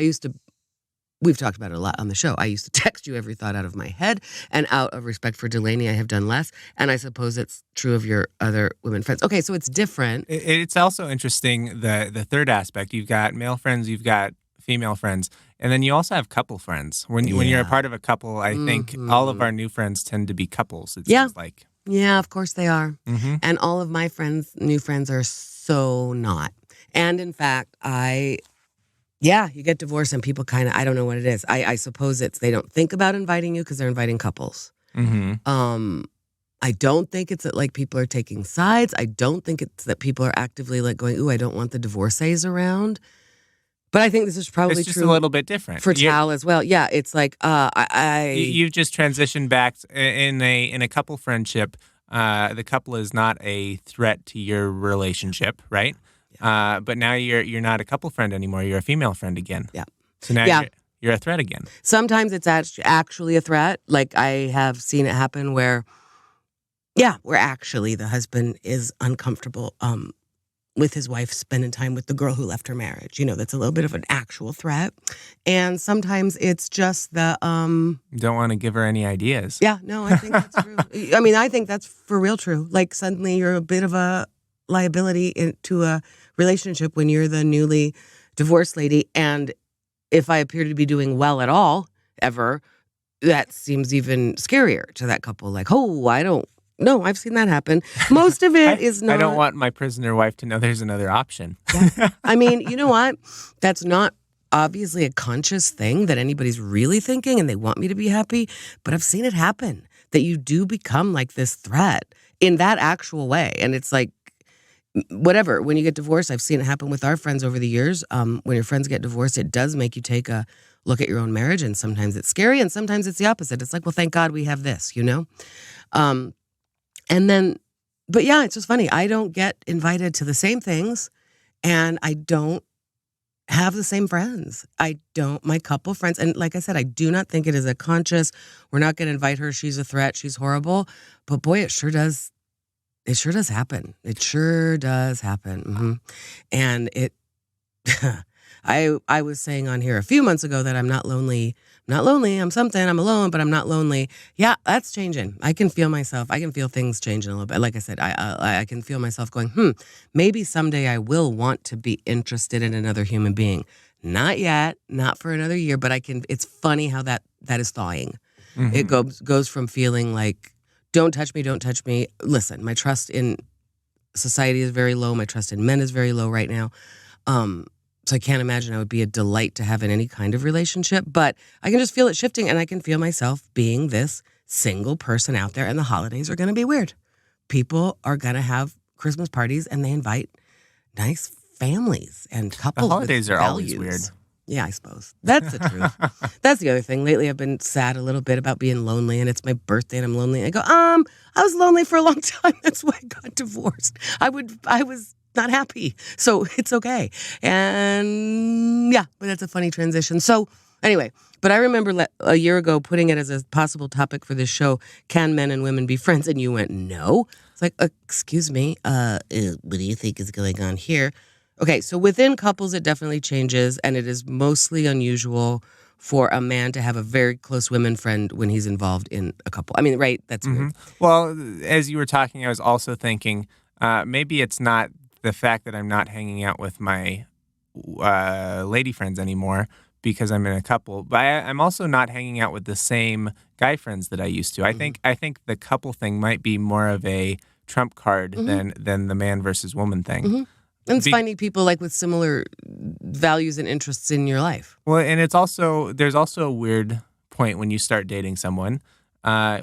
We've talked about it a lot on the show. I used to text you every thought out of my head, and out of respect for Delaney, I have done less. And I suppose it's true of your other women friends. Okay, so it's different. It's also interesting, the third aspect. You've got male friends, you've got female friends, and then you also have couple friends. When you're a part of a couple, I think all of our new friends tend to be couples, it seems like. Yeah, of course they are. And all of my new friends are so not. And in fact, you get divorced and people kind of, I don't know what it is. I suppose it's they don't think about inviting you because they're inviting couples. I don't think it's that like people are taking sides. I don't think it's that people are actively like going, ooh, I don't want the divorcees around. But I think this is probably It's just true a little bit different. for Tal as well. Yeah, it's like You've just transitioned back in a couple friendship. The couple is not a threat to your relationship, right? Yeah. But now you're not a couple friend anymore. You're a female friend again. Yeah. So now Yeah. you're a threat again. Sometimes it's actually a threat. Like I have seen it happen where actually the husband is uncomfortable with his wife spending time with the girl who left her marriage. That's a little bit of an actual threat. And sometimes it's just the Don't want to give her any ideas. Yeah, no, I think that's true. I mean, I think that's for real true. Like suddenly you're a bit of a liability to a relationship when you're the newly divorced lady. And if I appear to be doing well at all, ever, that seems even scarier to that couple. Like, oh, I don't know. I've seen that happen. Most of it is not. I don't want my prisoner wife to know there's another option. Yeah. I mean, you know what? That's not obviously a conscious thing that anybody's really thinking and they want me to be happy. But I've seen it happen that you do become like this threat in that actual way. And it's like, whatever, when you get divorced, I've seen it happen with our friends over the years. When your friends get divorced, it does make you take a look at your own marriage. And sometimes it's scary and sometimes it's the opposite. It's like, well, thank God we have this, And then, but yeah, it's just funny. I don't get invited to the same things and I don't have the same friends. My couple friends. And like I said, I do not think it is a conscious, we're not going to invite her. She's a threat. She's horrible. But boy, it sure does. It sure does happen. It sure does happen. Mm-hmm. And I was saying on here a few months ago that I'm not lonely. I'm not lonely. I'm something. I'm alone, but I'm not lonely. Yeah, that's changing. I can feel myself. I can feel things changing a little bit. Like I said, I can feel myself going, maybe someday I will want to be interested in another human being. Not yet, not for another year, but it's funny how that is thawing. Mm-hmm. It goes from feeling like, don't touch me. Listen, my trust in society is very low. My trust in men is very low right now. So I can't imagine I would be a delight to have in any kind of relationship, but I can just feel it shifting and I can feel myself being this single person out there and the holidays are going to be weird. People are going to have Christmas parties and they invite nice families and couples. The holidays are values. Always weird. Yeah, I suppose. That's the truth. That's the other thing. Lately, I've been sad a little bit about being lonely, and it's my birthday, and I'm lonely. I go, I was lonely for a long time. That's why I got divorced. I was not happy, so it's okay. And yeah, but that's a funny transition. So anyway, but I remember a year ago putting it as a possible topic for this show, can men and women be friends? And you went, no. It's like, excuse me, what do you think is going on here? Okay, so within couples, it definitely changes, and it is mostly unusual for a man to have a very close women friend when he's involved in a couple. I mean, right? That's weird. Well, as you were talking, I was also thinking maybe it's not the fact that I'm not hanging out with my lady friends anymore because I'm in a couple, but I'm also not hanging out with the same guy friends that I used to. Mm-hmm. I think the couple thing might be more of a trump card than the man versus woman thing. Mm-hmm. And it's finding people like with similar values and interests in your life. Well, and there's also a weird point when you start dating someone,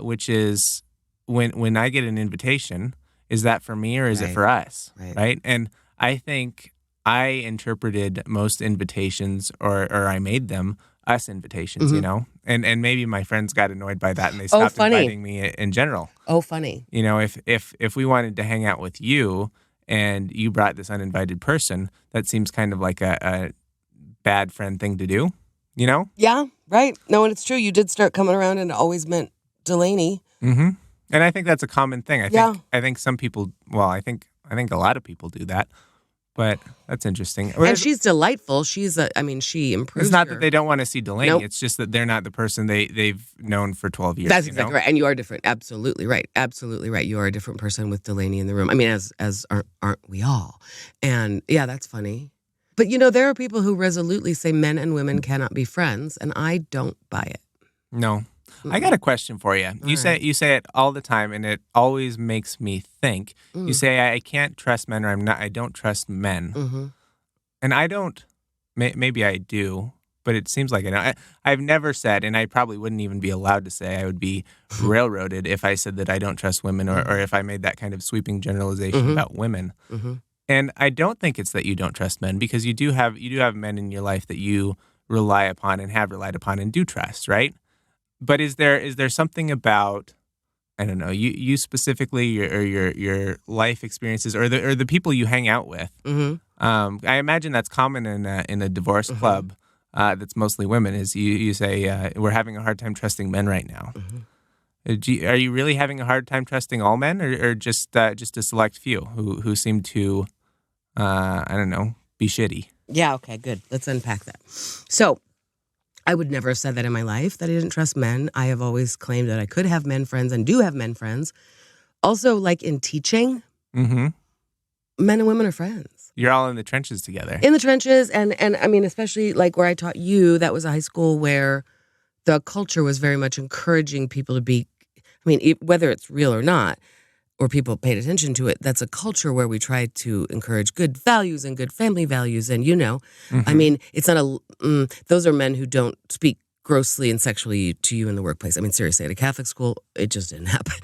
which is when I get an invitation, is that for me or is it for us? Right? And I think I interpreted most invitations or I made them us invitations, and maybe my friends got annoyed by that and they stopped inviting me in general. Oh, funny. If we wanted to hang out with you, and you brought this uninvited person, that seems kind of like a bad friend thing to do, Yeah, right. No, and it's true. You did start coming around and it always meant Delaney. Mm-hmm. And I think that's a common thing. I think some people, I think a lot of people do that. But that's interesting. And she's delightful. She improves. It's not that they don't want to see Delaney. Nope. It's just that they're not the person they've known for 12 years. That's exactly right. And you are different. Absolutely right. Absolutely right. You are a different person with Delaney in the room. I mean, as aren't we all? And yeah, that's funny. But there are people who resolutely say men and women cannot be friends, and I don't buy it. No. I got a question for you. You say it all the time, and it always makes me think. You say I can't trust men, or I don't trust men, and I don't. Maybe I do, but it seems like it. I've never said, and I probably wouldn't even be allowed to say, I would be railroaded if I said that I don't trust women, or if I made that kind of sweeping generalization about women. And I don't think it's that you don't trust men, because you do have men in your life that you rely upon and have relied upon and do trust, right? But is there something about, I don't know, you specifically, your life experiences, or the people you hang out with? I imagine that's common in a divorce club that's mostly women. Is you say we're having a hard time trusting men right now. Are you really having a hard time trusting all men, or just a select few who seem to I don't know, be shitty? Yeah. Okay. Good. Let's unpack that. So, I would never have said that in my life, that I didn't trust men. I have always claimed that I could have men friends and do have men friends. Also, like in teaching, men and women are friends. You're all in the trenches together. In the trenches. And I mean, especially like where I taught you, that was a high school where the culture was very much encouraging people to be, I mean, whether it's real or not, or people paid attention to it, that's a culture where we try to encourage good values and good family values. And, I mean, it's not those are men who don't speak grossly and sexually to you in the workplace. I mean, seriously, at a Catholic school, it just didn't happen,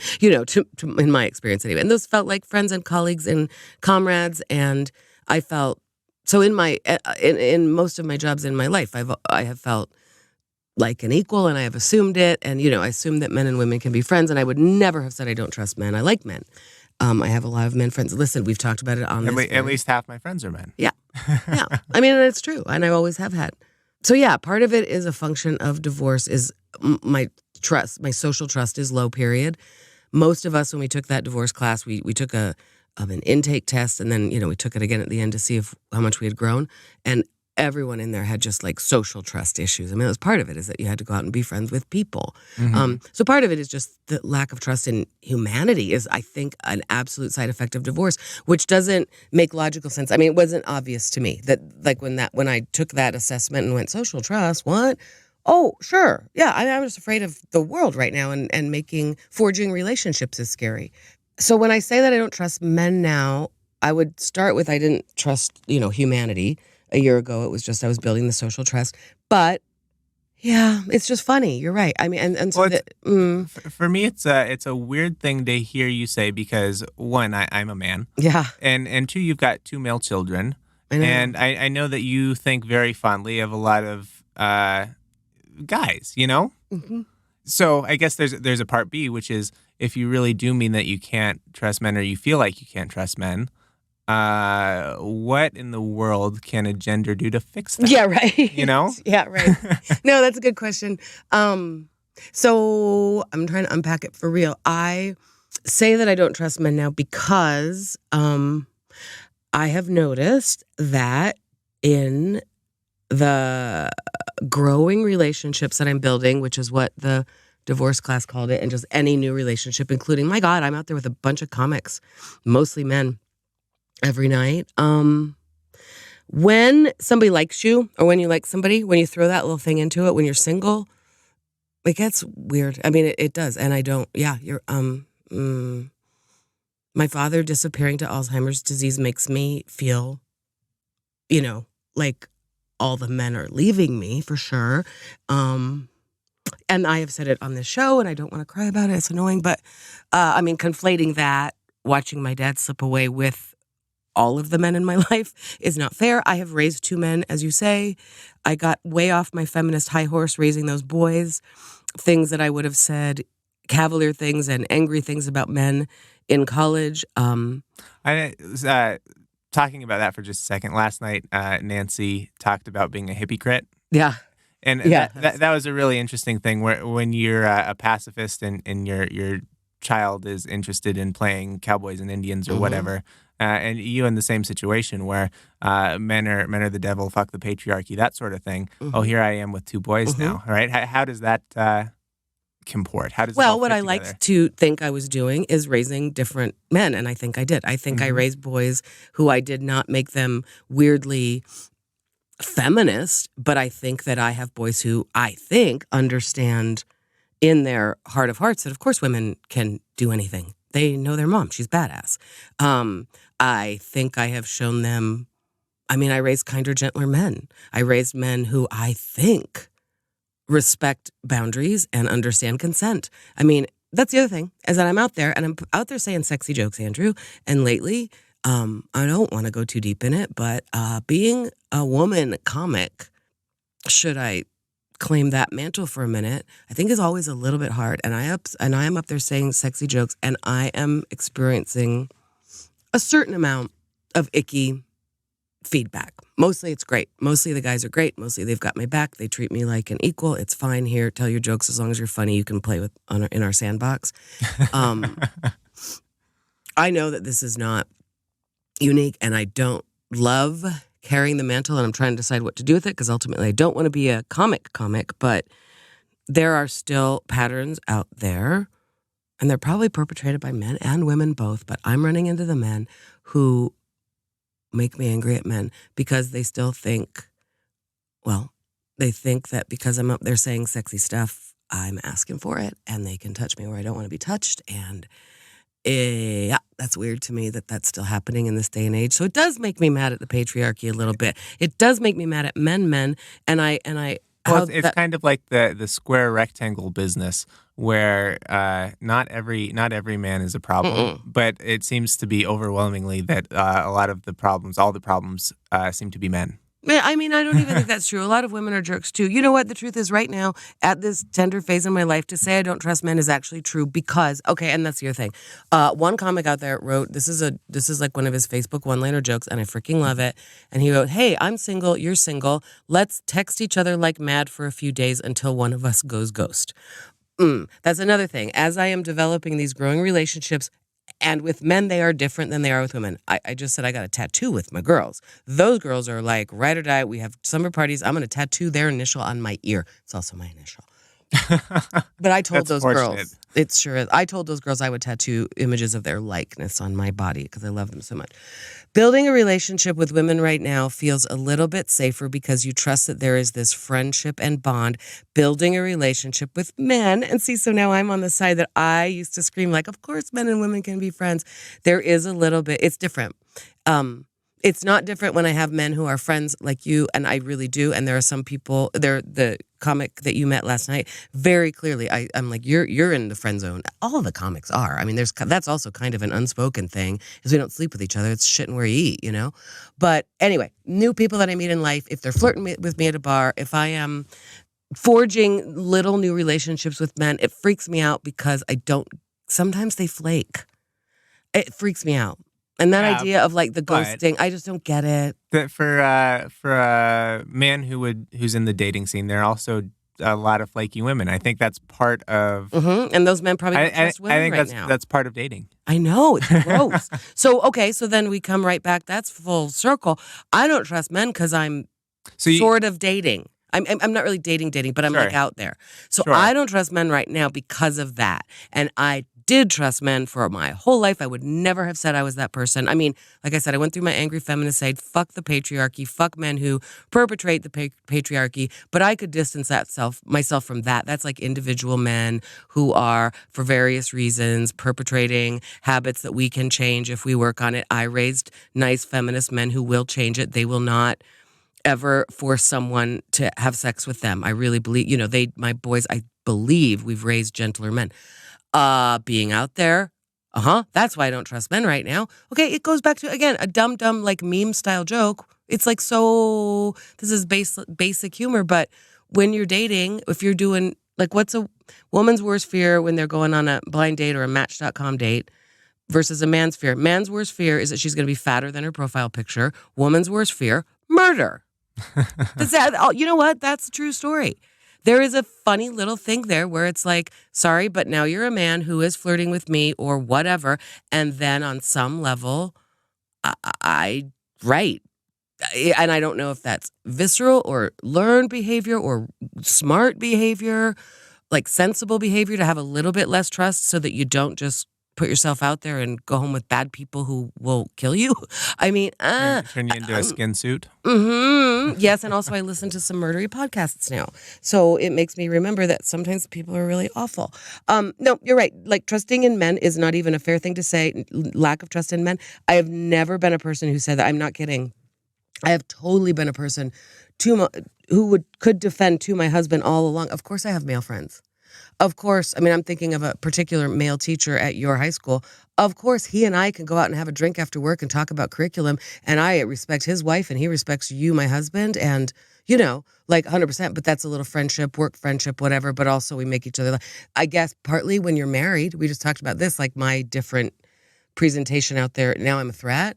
in my experience anyway. And those felt like friends and colleagues and comrades. And I felt, so in in most of my jobs in my life, I have felt like an equal, and I have assumed it. And, I assume that men and women can be friends. And I would never have said I don't trust men. I like men. I have a lot of men friends. Listen, we've talked about it on this. At least half my friends are men. Yeah. Yeah. I mean, it's true. And I always have had. So, yeah, part of it is a function of divorce is my trust. My social trust is low, period. Most of us, when we took that divorce class, we took an intake test. And then, we took it again at the end to see how much we had grown. And everyone in there had just like social trust issues. I mean, that was part of it, is that you had to go out and be friends with people. So part of it is just the lack of trust in humanity is, I think, an absolute side effect of divorce, which doesn't make logical sense. I mean, it wasn't obvious to me that like when I took that assessment and went, social trust, what? Oh, sure. Yeah, I'm just afraid of the world right now, and forging relationships is scary. So when I say that I don't trust men now, I would start with I didn't trust, humanity. A year ago, it was just I was building the social trust. But yeah, it's just funny. You're right. I mean, and so for me, it's a weird thing to hear you say, because one, I'm a man. Yeah. And two, you've got 2 male children. I know. And I know that you think very fondly of a lot of guys, So I guess there's a part B, which is if you really do mean that you can't trust men, or you feel like you can't trust men, what in the world can a gender do to fix that? Yeah, right. Yeah, right. No, that's a good question. So I'm trying to unpack it for real. I say that I don't trust men now because I have noticed that in the growing relationships that I'm building, which is what the divorce class called it, and just any new relationship, including, my God, I'm out there with a bunch of comics, mostly men, every night. When somebody likes you, or when you like somebody, when you throw that little thing into it, when you're single, it gets weird. I mean, it does. And I don't, you're, my father disappearing to Alzheimer's disease makes me feel, like all the men are leaving me, for sure. And I have said it on this show, and I don't want to cry about it. It's annoying. But, conflating that, watching my dad slip away with all of the men in my life is not fair. I have raised 2 men, as you say. I got way off my feminist high horse raising those boys. Things that I would have said, cavalier things and angry things about men in college. I was talking about that for just a second. Last night, Nancy talked about being a hypocrite. Yeah. And that was a really interesting thing, where when you're a pacifist and your child is interested in playing cowboys and Indians or whatever, and you in the same situation where men are the devil, fuck the patriarchy, that sort of thing. Oh, here I am with 2 boys now, right? How does that comport? How does it all what fit I together? like to think I was doing is raising different men, and I think I did. I think I raised boys who I did not make them weirdly feminist, but I think that I have boys who I think understand in their heart of hearts that, of course, women can do anything. They know their mom. She's badass. I think I have shown them I mean, I raised kinder, gentler men. I raised men who I think respect boundaries and understand consent. I mean, that's the other thing, is that I'm out there and I'm out there saying sexy jokes, Andrew. And lately, I don't want to go too deep in it, but being a woman comic, should I claim that mantle for a minute, I think is always a little bit hard. And I am up there saying sexy jokes, and I am experiencing a certain amount of icky feedback. Mostly it's great. Mostly the guys are great. Mostly they've got my back. They treat me like an equal. It's fine here. Tell your jokes as long as you're funny. You can play in our sandbox. I know that this is not unique, and I don't love carrying the mantle, and I'm trying to decide what to do with it, because ultimately I don't want to be a comic, but there are still patterns out there, and they're probably perpetrated by men and women both, but I'm running into the men who make me angry at men because they still think, they think that because I'm up there saying sexy stuff, I'm asking for it, and they can touch me where I don't want to be touched. And yeah, that's weird to me that that's still happening in this day and age. So it does make me mad at the patriarchy a little bit. It does make me mad at men, and I. Well, it's kind of like the square rectangle business, where not every man is a problem, but it seems to be overwhelmingly that a lot of the problems, all the problems, seem to be men. Yeah, I mean, I don't even think that's true. A lot of women are jerks too. You know what? The truth is, right now, at this tender phase in my life, to say I don't trust men is actually true because, okay, and that's your thing. One comic out there wrote, this is like one of his Facebook one-liner jokes, and I freaking love it. And he wrote, "Hey, I'm single, you're single. Let's text each other like mad for a few days until one of us goes ghost." That's another thing. As I am developing these growing relationships, and with men, they are different than they are with women. I just said I got a tattoo with my girls. Those girls are like, ride or die. We have summer parties. I'm going to tattoo their initial on my ear. It's also my initial. But I told those girls, it sure is. I told those girls I would tattoo images of their likeness on my body because I love them so much. Building a relationship with women right now feels a little bit safer because you trust that there is this friendship and bond. Building a relationship with men, and see, so now I'm on the side that I used to scream like, of course men and women can be friends. There is a little bit, it's different. It's not different when I have men who are friends like you, and I really do. And there are some people, the comic that you met last night, very clearly, I'm like, you're in the friend zone. All the comics are. I mean, that's also kind of an unspoken thing, is we don't sleep with each other. It's shit and where you eat, you know? But anyway, new people that I meet in life, if they're flirting with me at a bar, if I am forging little new relationships with men, it freaks me out because sometimes they flake. It freaks me out. And that idea of like the ghosting, I just don't get it. That for a man who's in the dating scene, there are also a lot of flaky women. I think that's part of. And those men probably don't trust women I think that's part of dating. I know, it's gross. So then we come right back. That's full circle. I don't trust men because I'm sort of dating. I'm not really dating, but I'm like out there. So I don't trust men right now because of that. And I did trust men for my whole life. I would never have said I was that person. I mean, like I said, I went through my angry feminist side. Fuck the patriarchy. Fuck men who perpetrate the patriarchy. But I could distance myself from that. That's like individual men who are, for various reasons, perpetrating habits that we can change if we work on it. I raised nice feminist men who will change it. They will not ever force someone to have sex with them. I really believe, my boys, I believe we've raised gentler men. Being out there, that's why I don't trust men right now. Okay, it goes back to, again, a dumb, like meme style joke. It's like, so this is basic humor, but when you're dating, if you're doing, like, what's a woman's worst fear when they're going on a blind date or a Match.com date versus a man's fear? Man's worst fear is that she's going to be fatter than her profile picture. Woman's worst fear, murder. You know what? That's a true story. There is a funny little thing there where it's like, sorry, but now you're a man who is flirting with me or whatever. And then on some level, right. And I don't know if that's visceral or learned behavior or smart behavior, like sensible behavior to have a little bit less trust so that you don't just put yourself out there and go home with bad people who will kill you. I mean, turn you into a skin suit. Yes, and also I listen to some murdery podcasts now, so it makes me remember that sometimes people are really awful. No, you're right. Like, trusting in men is not even a fair thing to say. Lack of trust in men. I have never been a person who said that. I'm not kidding. I have totally been a person who could defend to my husband all along. Of course, I have male friends. Of course, I mean, I'm thinking of a particular male teacher at your high school. Of course, he and I can go out and have a drink after work and talk about curriculum. And I respect his wife and he respects you, my husband. And, like 100%. But that's a little friendship, work friendship, whatever. But also we make each other. I guess partly when you're married, we just talked about this, like my different presentation out there. Now I'm a threat.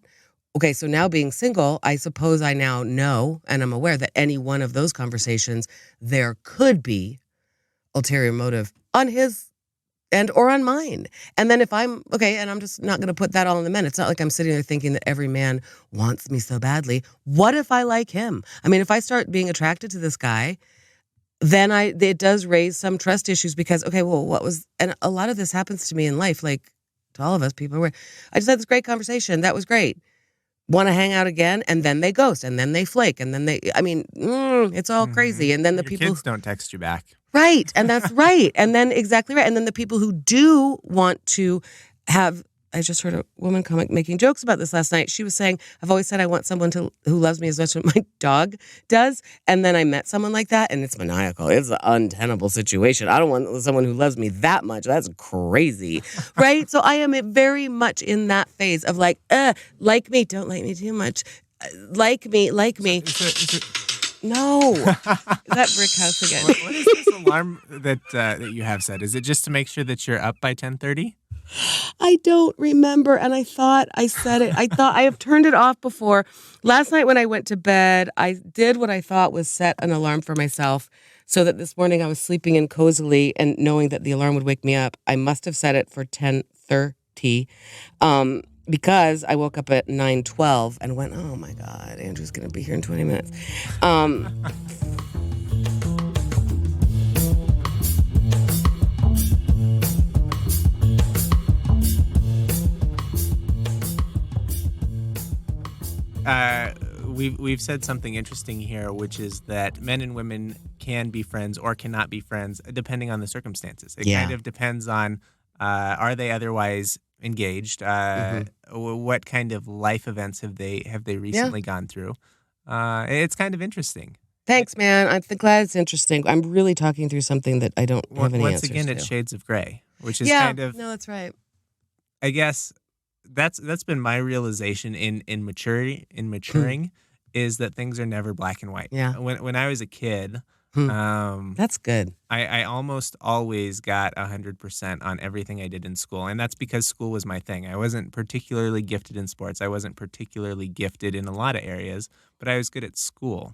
Okay, so now being single, I suppose I now know and I'm aware that any one of those conversations, there could be ulterior motive on his end or on mine. And then if I'm, okay, and I'm just not going to put that all on the men. It's not like I'm sitting there thinking that every man wants me so badly. What if I like him? I mean, if I start being attracted to this guy, then it does raise some trust issues because, okay, well, and a lot of this happens to me in life, like to all of us, people where I just had this great conversation. That was great. Want to hang out again, and then they ghost, and then they flake, and then it's all crazy. And then the people kids don't text you back. Right. And that's right. And then exactly right. And then the people who do want to have, I just heard a woman making jokes about this last night. She was saying, I've always said I want someone who loves me as much as my dog does. And then I met someone like that and it's maniacal. It's an untenable situation. I don't want someone who loves me that much. That's crazy. Right. So I am very much in that phase of like me. Don't like me too much. Like me. No. That brick house again. What is this alarm that you have set? Is it just to make sure that you're up by 10:30? I don't remember. And I thought I said it. I thought I have turned it off before. Last night when I went to bed, I did what I thought was set an alarm for myself so that this morning I was sleeping in cozily and knowing that the alarm would wake me up. I must have set it for 10:30. Because I woke up at 9:12 and went, oh my God, Andrew's going to be here in 20 minutes. We've said something interesting here, which is that men and women can be friends or cannot be friends depending on the circumstances. It kind of depends on are they otherwise engaged? What kind of life events have they recently gone through? It's kind of interesting. Thanks, man. I'm glad it's interesting. I'm really talking through something that I don't have any answers to. Once again, it's shades of gray, which is kind of... No, that's right. I guess that's been my realization in maturing is that things are never black and white. Yeah. When I was a kid... that's good. I almost always got 100% on everything I did in school. And that's because school was my thing. I wasn't particularly gifted in sports. I wasn't particularly gifted in a lot of areas, but I was good at school.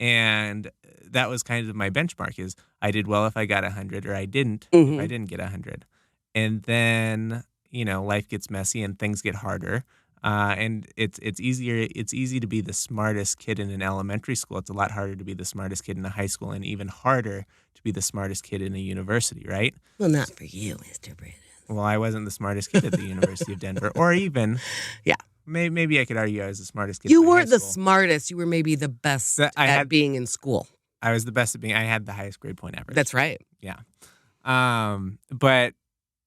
And that was kind of my benchmark is I did well if I got 100 or I didn't if I didn't get 100. And then, life gets messy and things get harder. And it's easy to be the smartest kid in an elementary school. It's a lot harder to be the smartest kid in a high school and even harder to be the smartest kid in a university, right? Well, not for you, Mr. Brandon. Well, I wasn't the smartest kid at the University of Denver or even... Yeah. Maybe I could argue I was the smartest kid. You weren't the smartest. You were maybe the best at being in school. I was the best at being... I had the highest grade point average. That's right. Yeah. But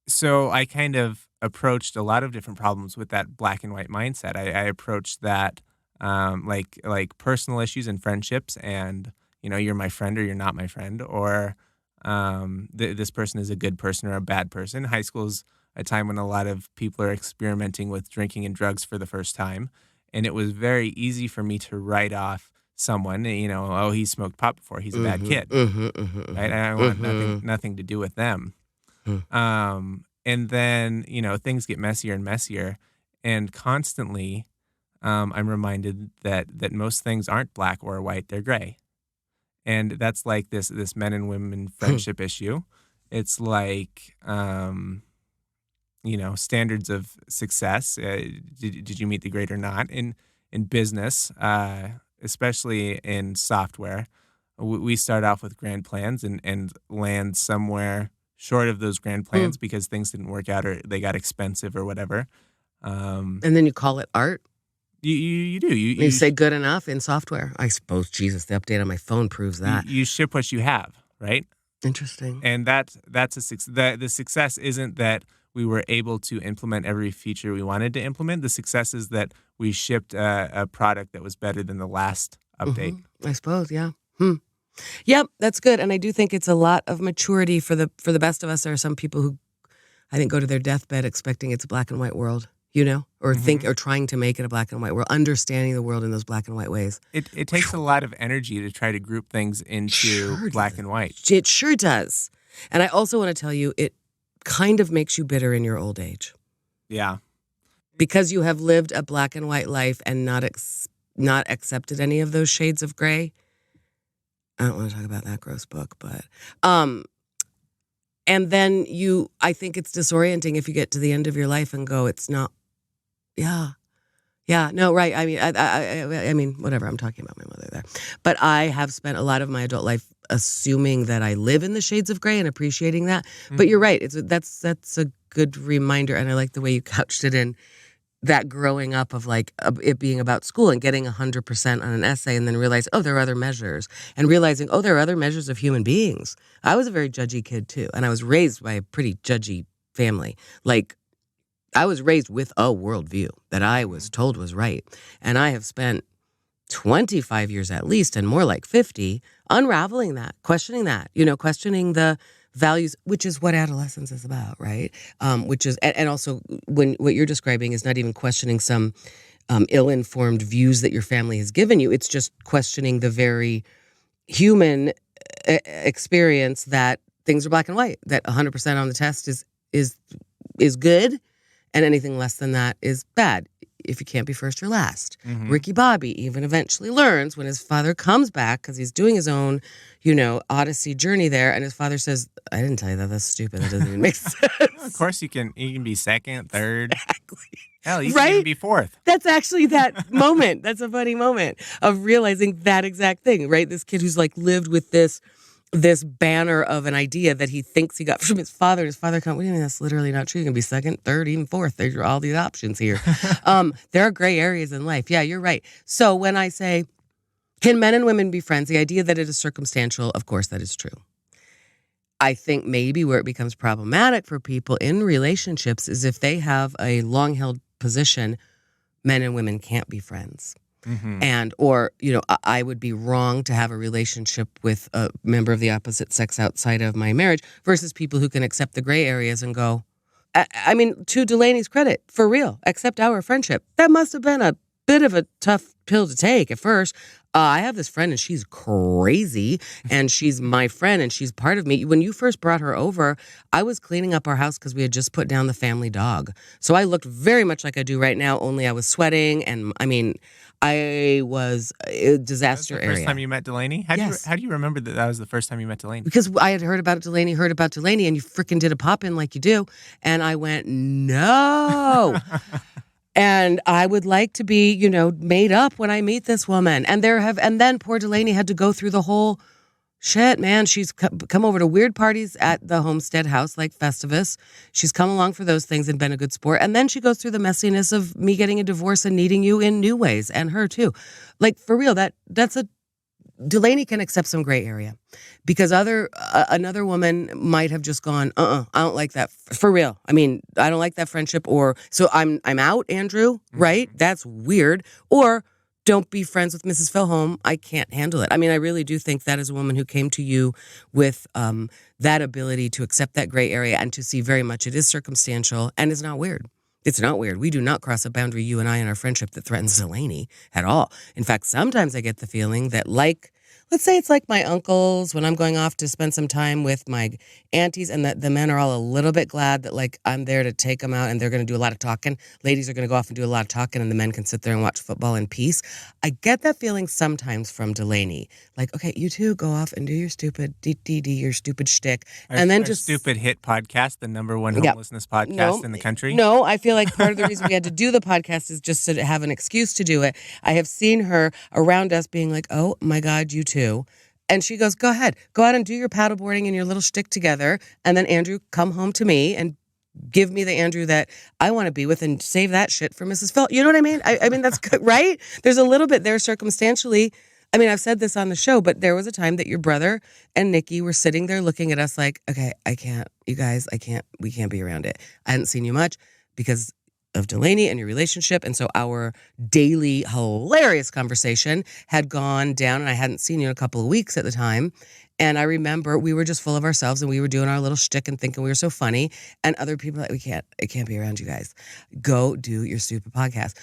so I kind of approached a lot of different problems with that black and white mindset. I approached that like personal issues and friendships and, you're my friend or you're not my friend or this person is a good person or a bad person. High school is a time when a lot of people are experimenting with drinking and drugs for the first time. And it was very easy for me to write off someone, he smoked pot before. He's a bad kid. Right? I want nothing to do with them. And then, things get messier and messier. And constantly, I'm reminded that most things aren't black or white, they're gray. And that's like this men and women friendship issue. It's like, standards of success. Did you meet the grade or not? In business, especially in software, we start off with grand plans and land somewhere short of those grand plans because things didn't work out or they got expensive or whatever. And then you call it art? You do. You say good enough in software. I suppose, Jesus, the update on my phone proves that. You ship what you have, right? Interesting. And that's the success isn't that we were able to implement every feature we wanted to implement. The success is that we shipped a product that was better than the last update. I suppose, yeah. Yep, that's good. And I do think it's a lot of maturity for the best of us. There are some people who I think go to their deathbed expecting it's a black and white world, or think or trying to make it a black and white world, understanding the world in those black and white ways. It takes a lot of energy to try to group things into black and white. It sure does. And I also want to tell you, it kind of makes you bitter in your old age. Yeah. Because you have lived a black and white life and not accepted any of those shades of gray. I don't want to talk about that gross book, but and then I think it's disorienting if you get to the end of your life and go, it's not. Yeah, no, right. I mean, I mean, whatever. I'm talking about my mother there, but I have spent a lot of my adult life assuming that I live in the shades of gray and appreciating that. But you're right. That's a good reminder, and I like the way you couched it in that growing up of like it being about school and getting 100% on an essay, and then realize, oh, there are other measures, and realizing, oh, there are other measures of human beings. I was a very judgy kid too, and I was raised by a pretty judgy family. Like, I was raised with a worldview that I was told was right. And I have spent 25 years at least, and more like 50, unraveling that, questioning questioning the values, which is what adolescence is about, right? Which is, and also when what you're describing is not even questioning some ill-informed views that your family has given you. It's just questioning the very human experience that things are black and white, that 100% on the test is good. And anything less than that is bad. If you can't be first, you're last. Ricky Bobby even eventually learns when his father comes back, because he's doing his own, Odyssey journey there, and his father says, I didn't tell you that. That's stupid. That doesn't even make sense. Of course you can be second, third. Exactly. Hell, you can even be fourth. That's actually that moment. That's a funny moment of realizing that exact thing, right? This kid who's like lived with this banner of an idea that he thinks he got from his father. His father comes, what do you mean that's literally not true? You can be second, third, even fourth. There's all these options here. There are gray areas in life. Yeah, you're right. So when I say, can men and women be friends? The idea that it is circumstantial, of course, that is true. I think maybe where it becomes problematic for people in relationships is if they have a long-held position, men and women can't be friends. And, or, I would be wrong to have a relationship with a member of the opposite sex outside of my marriage versus people who can accept the gray areas and go, I mean, to Delaney's credit, for real, accept our friendship. That must have been a bit of a tough pill to take at first. I have this friend and she's crazy and she's my friend and she's part of me. When you first brought her over, I was cleaning up our house because we had just put down the family dog. So I looked very much like I do right now, only I was sweating. And I mean, I was a disaster area. First time you met Delaney? How do you remember that was the first time you met Delaney? Because I had heard about Delaney, and you freaking did a pop-in like you do. And I went, no. And I would like to be, made up when I meet this woman. And then poor Delaney had to go through the whole shit, man. She's come over to weird parties at the Homestead House, like Festivus. She's come along for those things and been a good sport. And then she goes through the messiness of me getting a divorce and needing you in new ways, and her too. Like, for real, Delaney can accept some gray area because another woman might have just gone, I don't like that for real. I mean, I don't like that friendship, or so I'm out, Andrew, right? That's weird. Or don't be friends with Mrs. Filholm. I can't handle it. I mean, I really do think that is a woman who came to you with that ability to accept that gray area and to see very much it is circumstantial and is not weird. It's not weird. We do not cross a boundary, you and I, in our friendship that threatens Delaney at all. In fact, sometimes I get the feeling that, like, let's say it's like my uncles when I'm going off to spend some time with my aunties, and that the men are all a little bit glad that, like, I'm there to take them out and they're going to do a lot of talking. Ladies are going to go off and do a lot of talking and the men can sit there and watch football in peace. I get that feeling sometimes from Delaney. Like, okay, you two go off and do your stupid your stupid shtick. And then just stupid hit podcast, the number one homelessness podcast in the country. No, I feel like part of the reason we had to do the podcast is just to have an excuse to do it. I have seen her around us being like, oh my God, you two. And she goes, go ahead, go out and do your paddleboarding and your little shtick together. And then Andrew, come home to me and give me the Andrew that I want to be with and save that shit for Mrs. Phil. You know what I mean? I mean, that's good, right? There's a little bit there circumstantially I mean, I've said this on the show, but there was a time that your brother and Nikki were sitting there looking at us like, okay, I can't, you guys, we can't be around it. I hadn't seen you much because of Delaney and your relationship. And so our daily hilarious conversation had gone down, and I hadn't seen you in a couple of weeks at the time. And I remember we were just full of ourselves and we were doing our little shtick and thinking we were so funny. And other people like, I can't be around you guys. Go do your stupid podcast.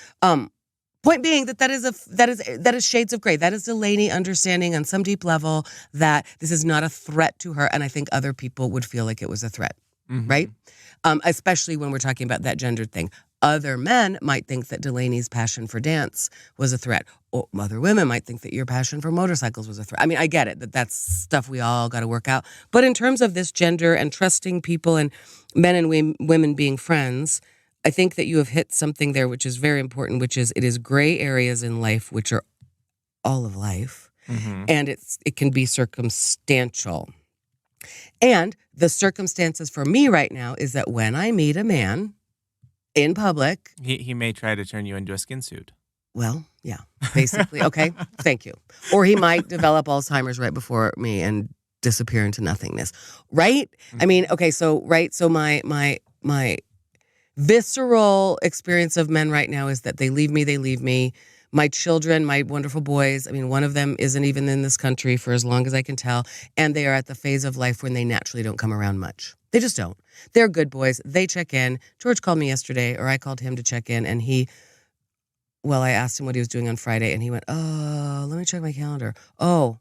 Point being that is shades of gray. That is Delaney understanding on some deep level that this is not a threat to her. And I think other people would feel like it was a threat, right? Especially when we're talking about that gendered thing. Other men might think that Delaney's passion for dance was a threat. Or other women might think that your passion for motorcycles was a threat. I mean, I get it, that's stuff we all got to work out. But in terms of this gender and trusting people and men and women being friends, I think that you have hit something there which is very important, which is it is gray areas in life, which are all of life. And it can be circumstantial. And the circumstances for me right now is that when I meet a man in public, he may try to turn you into a skin suit. Well, yeah, basically. Okay, thank you. Or he might develop Alzheimer's right before me and disappear into nothingness. Right? I mean, okay, so my visceral experience of men right now is that they leave me. My children, my wonderful boys, I mean, one of them isn't even in this country for as long as I can tell, and they are at the phase of life when they naturally don't come around much. They just don't. They're good boys. They check in. George called me yesterday, or I called him to check in, and I asked him what he was doing on Friday, and he went, oh, let me check my calendar. Oh,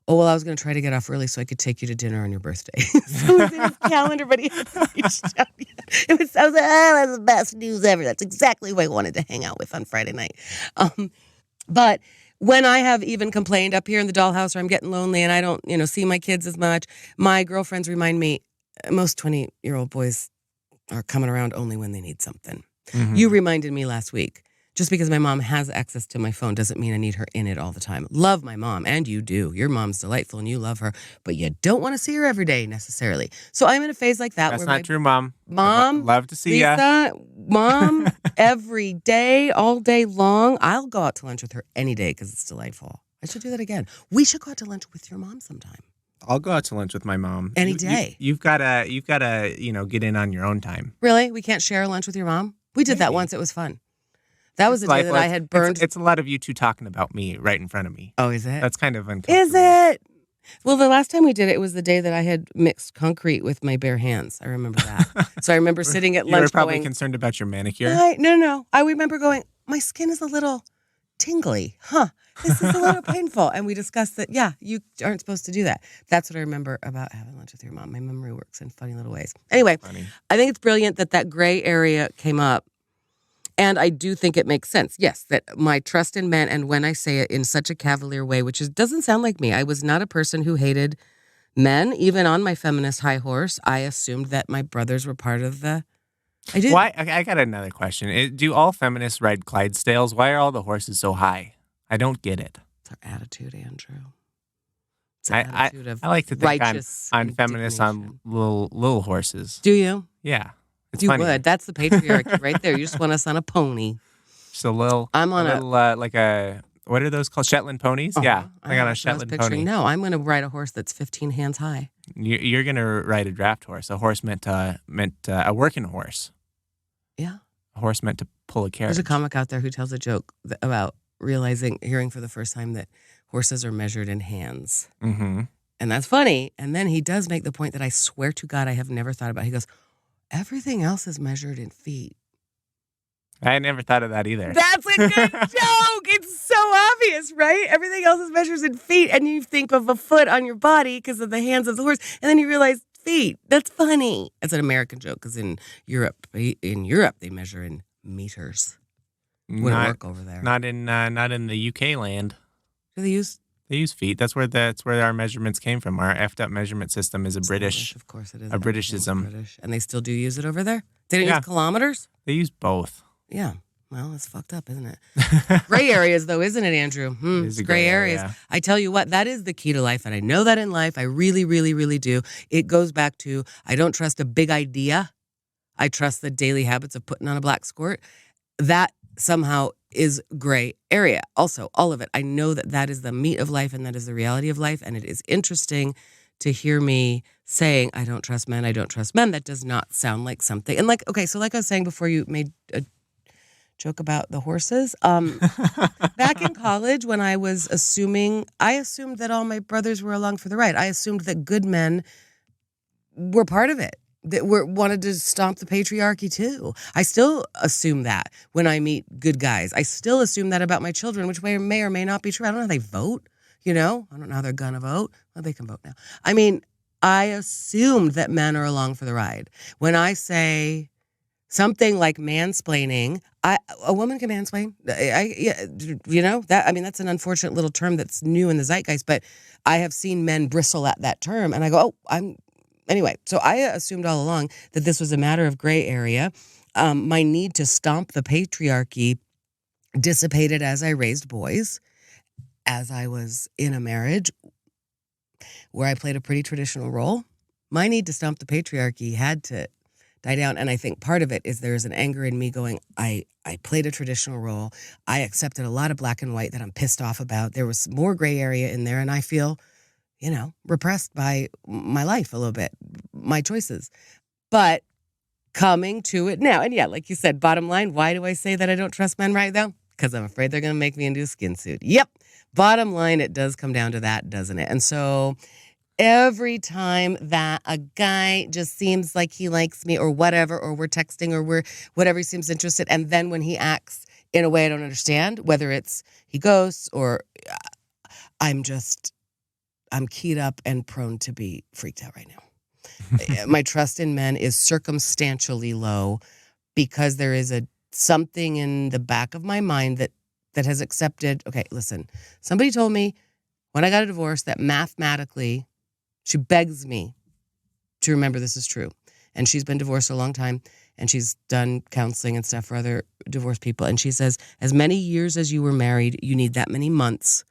well, I was going to try to get off early so I could take you to dinner on your birthday. So it was in his calendar, but he hadn't reached out yet. I was like, that's the best news ever. That's exactly who I wanted to hang out with on Friday night. But when I have even complained up here in the dollhouse, or I'm getting lonely and I don't, see my kids as much, my girlfriends remind me, most 20-year-old boys are coming around only when they need something. You reminded me last week. Just because my mom has access to my phone doesn't mean I need her in it all the time. Love my mom, and you do. Your mom's delightful, and you love her, but you don't want to see her every day necessarily. So I'm in a phase like that. That's not true, Mom. Mom, love to see Lisa, Mom, every day, all day long. I'll go out to lunch with her any day because it's delightful. I should do that again. We should go out to lunch with your mom sometime. I'll go out to lunch with my mom any day. You've gotta, get in on your own time. Really? We can't share lunch with your mom? We did that once. It was fun. That was the day that I had burned. It's a lot of you two talking about me right in front of me. Oh, is it? That's kind of uncomfortable. Is it? Well, the last time we did it, it was the day that I had mixed concrete with my bare hands. I remember that. So I remember sitting at lunch You were probably concerned about your manicure. No. I remember going, my skin is a little tingly. This is a little painful. And we discussed that, you aren't supposed to do that. That's what I remember about having lunch with your mom. My memory works in funny little ways. Anyway, I think it's brilliant that gray area came up. And I do think it makes sense, yes, that my trust in men, and when I say it in such a cavalier way, which doesn't sound like me, I was not a person who hated men. Even on my feminist high horse, I assumed that my brothers were part of I did. Why? I got another question. Do all feminists ride Clydesdales? Why are all the horses so high? I don't get it. It's our attitude, Andrew. It's our attitude of I like to think on feminists on little horses. Do you? Yeah. It's you funny. Would. That's the patriarchy right there. You just want us on a pony. Just a little. I'm on what are those called? Shetland ponies? Yeah. I got a Shetland pony. No, I'm going to ride a horse that's 15 hands high. You're going to ride a draft horse. A horse meant a working horse. Yeah. A horse meant to pull a carriage. There's a comic out there who tells a joke about hearing for the first time that horses are measured in hands. Mm-hmm. And that's funny. And then he does make the point that I swear to God I have never thought about. He goes, everything else is measured in feet. I never thought of that either. That's a good joke. It's so obvious, right? Everything else is measured in feet, and you think of a foot on your body because of the hands of the horse, and then you realize feet. That's funny. That's an American joke because in Europe they measure in meters. Wouldn't work over there. Not in the UK land. Do they use? They use feet. That's where our measurements came from. Our effed up measurement system is British. Of course it is. A Britishism. British. And they still do use it over there? They don't use kilometers? They use both. Yeah. Well, it's fucked up, isn't it? Gray areas, though, isn't it, Andrew? It's gray areas. Area. I tell you what, that is the key to life. And I know that in life. I really, really, really do. It goes back to, I don't trust a big idea. I trust the daily habits of putting on a black skirt. That somehow is gray area. Also, all of it. I know that is the meat of life and that is the reality of life. And it is interesting to hear me saying, I don't trust men. I don't trust men. That does not sound like something. And like I was saying before you made a joke about the horses. Back in college when I assumed that all my brothers were along for the ride. I assumed that good men were part of it. That wanted to stomp the patriarchy too. I still assume that when I meet good guys. I still assume that about my children, which may or may not be true. I don't know how they vote, I don't know how they're gonna vote. Well, they can vote now. I mean, I assumed that men are along for the ride. When I say something like mansplaining, a woman can mansplain. That's an unfortunate little term that's new in the zeitgeist, but I have seen men bristle at that term and I go, Anyway, so I assumed all along that this was a matter of gray area. My need to stomp the patriarchy dissipated as I raised boys, as I was in a marriage where I played a pretty traditional role. My need to stomp the patriarchy had to die down. And I think part of it is there's an anger in me going, I played a traditional role. I accepted a lot of black and white that I'm pissed off about. There was more gray area in there, and I feel repressed by my life a little bit, my choices. But coming to it now, and yeah, like you said, bottom line, why do I say that I don't trust men right now? Because I'm afraid they're going to make me into a skin suit. Yep. Bottom line, it does come down to that, doesn't it? And so every time that a guy just seems like he likes me or whatever, or we're texting or whatever, he seems interested, and then when he acts in a way I don't understand, whether it's he ghosts or I'm keyed up and prone to be freaked out right now. My trust in men is circumstantially low because there is something in the back of my mind that has accepted, okay, listen, somebody told me when I got a divorce that mathematically, she begs me to remember this is true. And she's been divorced a long time, and she's done counseling and stuff for other divorced people. And she says, as many years as you were married, you need that many months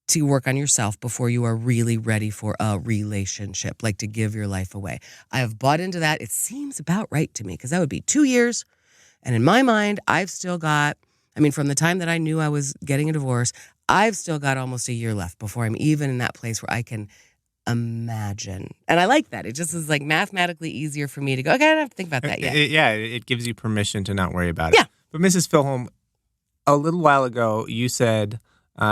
to work on yourself before you are really ready for a relationship, like to give your life away. I have bought into that. It seems about right to me because that would be 2 years. And in my mind, I've still got, from the time that I knew I was getting a divorce, I've still got almost a year left before I'm even in that place where I can imagine. And I like that. It just is like mathematically easier for me to go, okay, I don't have to think about that yet. It gives you permission to not worry about it. Yeah. But Mrs. Filholm, a little while ago, you said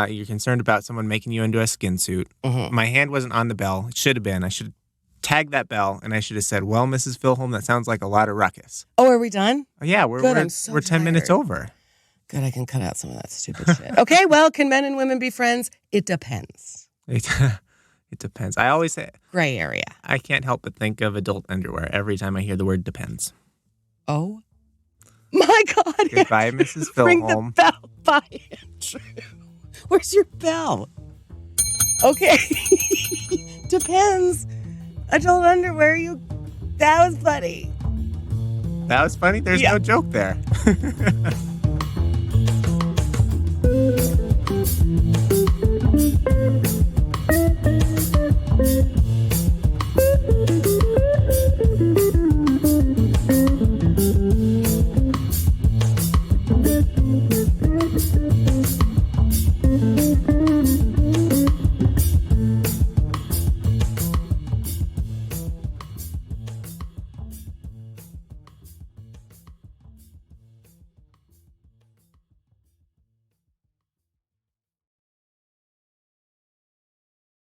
you're concerned about someone making you into a skin suit. Mm-hmm. My hand wasn't on the bell. It should have been. I should have tagged that bell, and I should have said, well, Mrs. Filholm, that sounds like a lot of ruckus. Oh, are we done? Oh, yeah, we're 10 minutes over. Good, I can cut out some of that stupid shit. Okay, well, can men and women be friends? It depends. It depends. I always say gray area. I can't help but think of adult underwear every time I hear the word depends. Oh, my God. Goodbye, Mrs. Filholm. Ring the bell. Bye, Andrew. Where's your bell? Okay. Depends. Adult underwear, that was funny. That was funny? There's no joke there.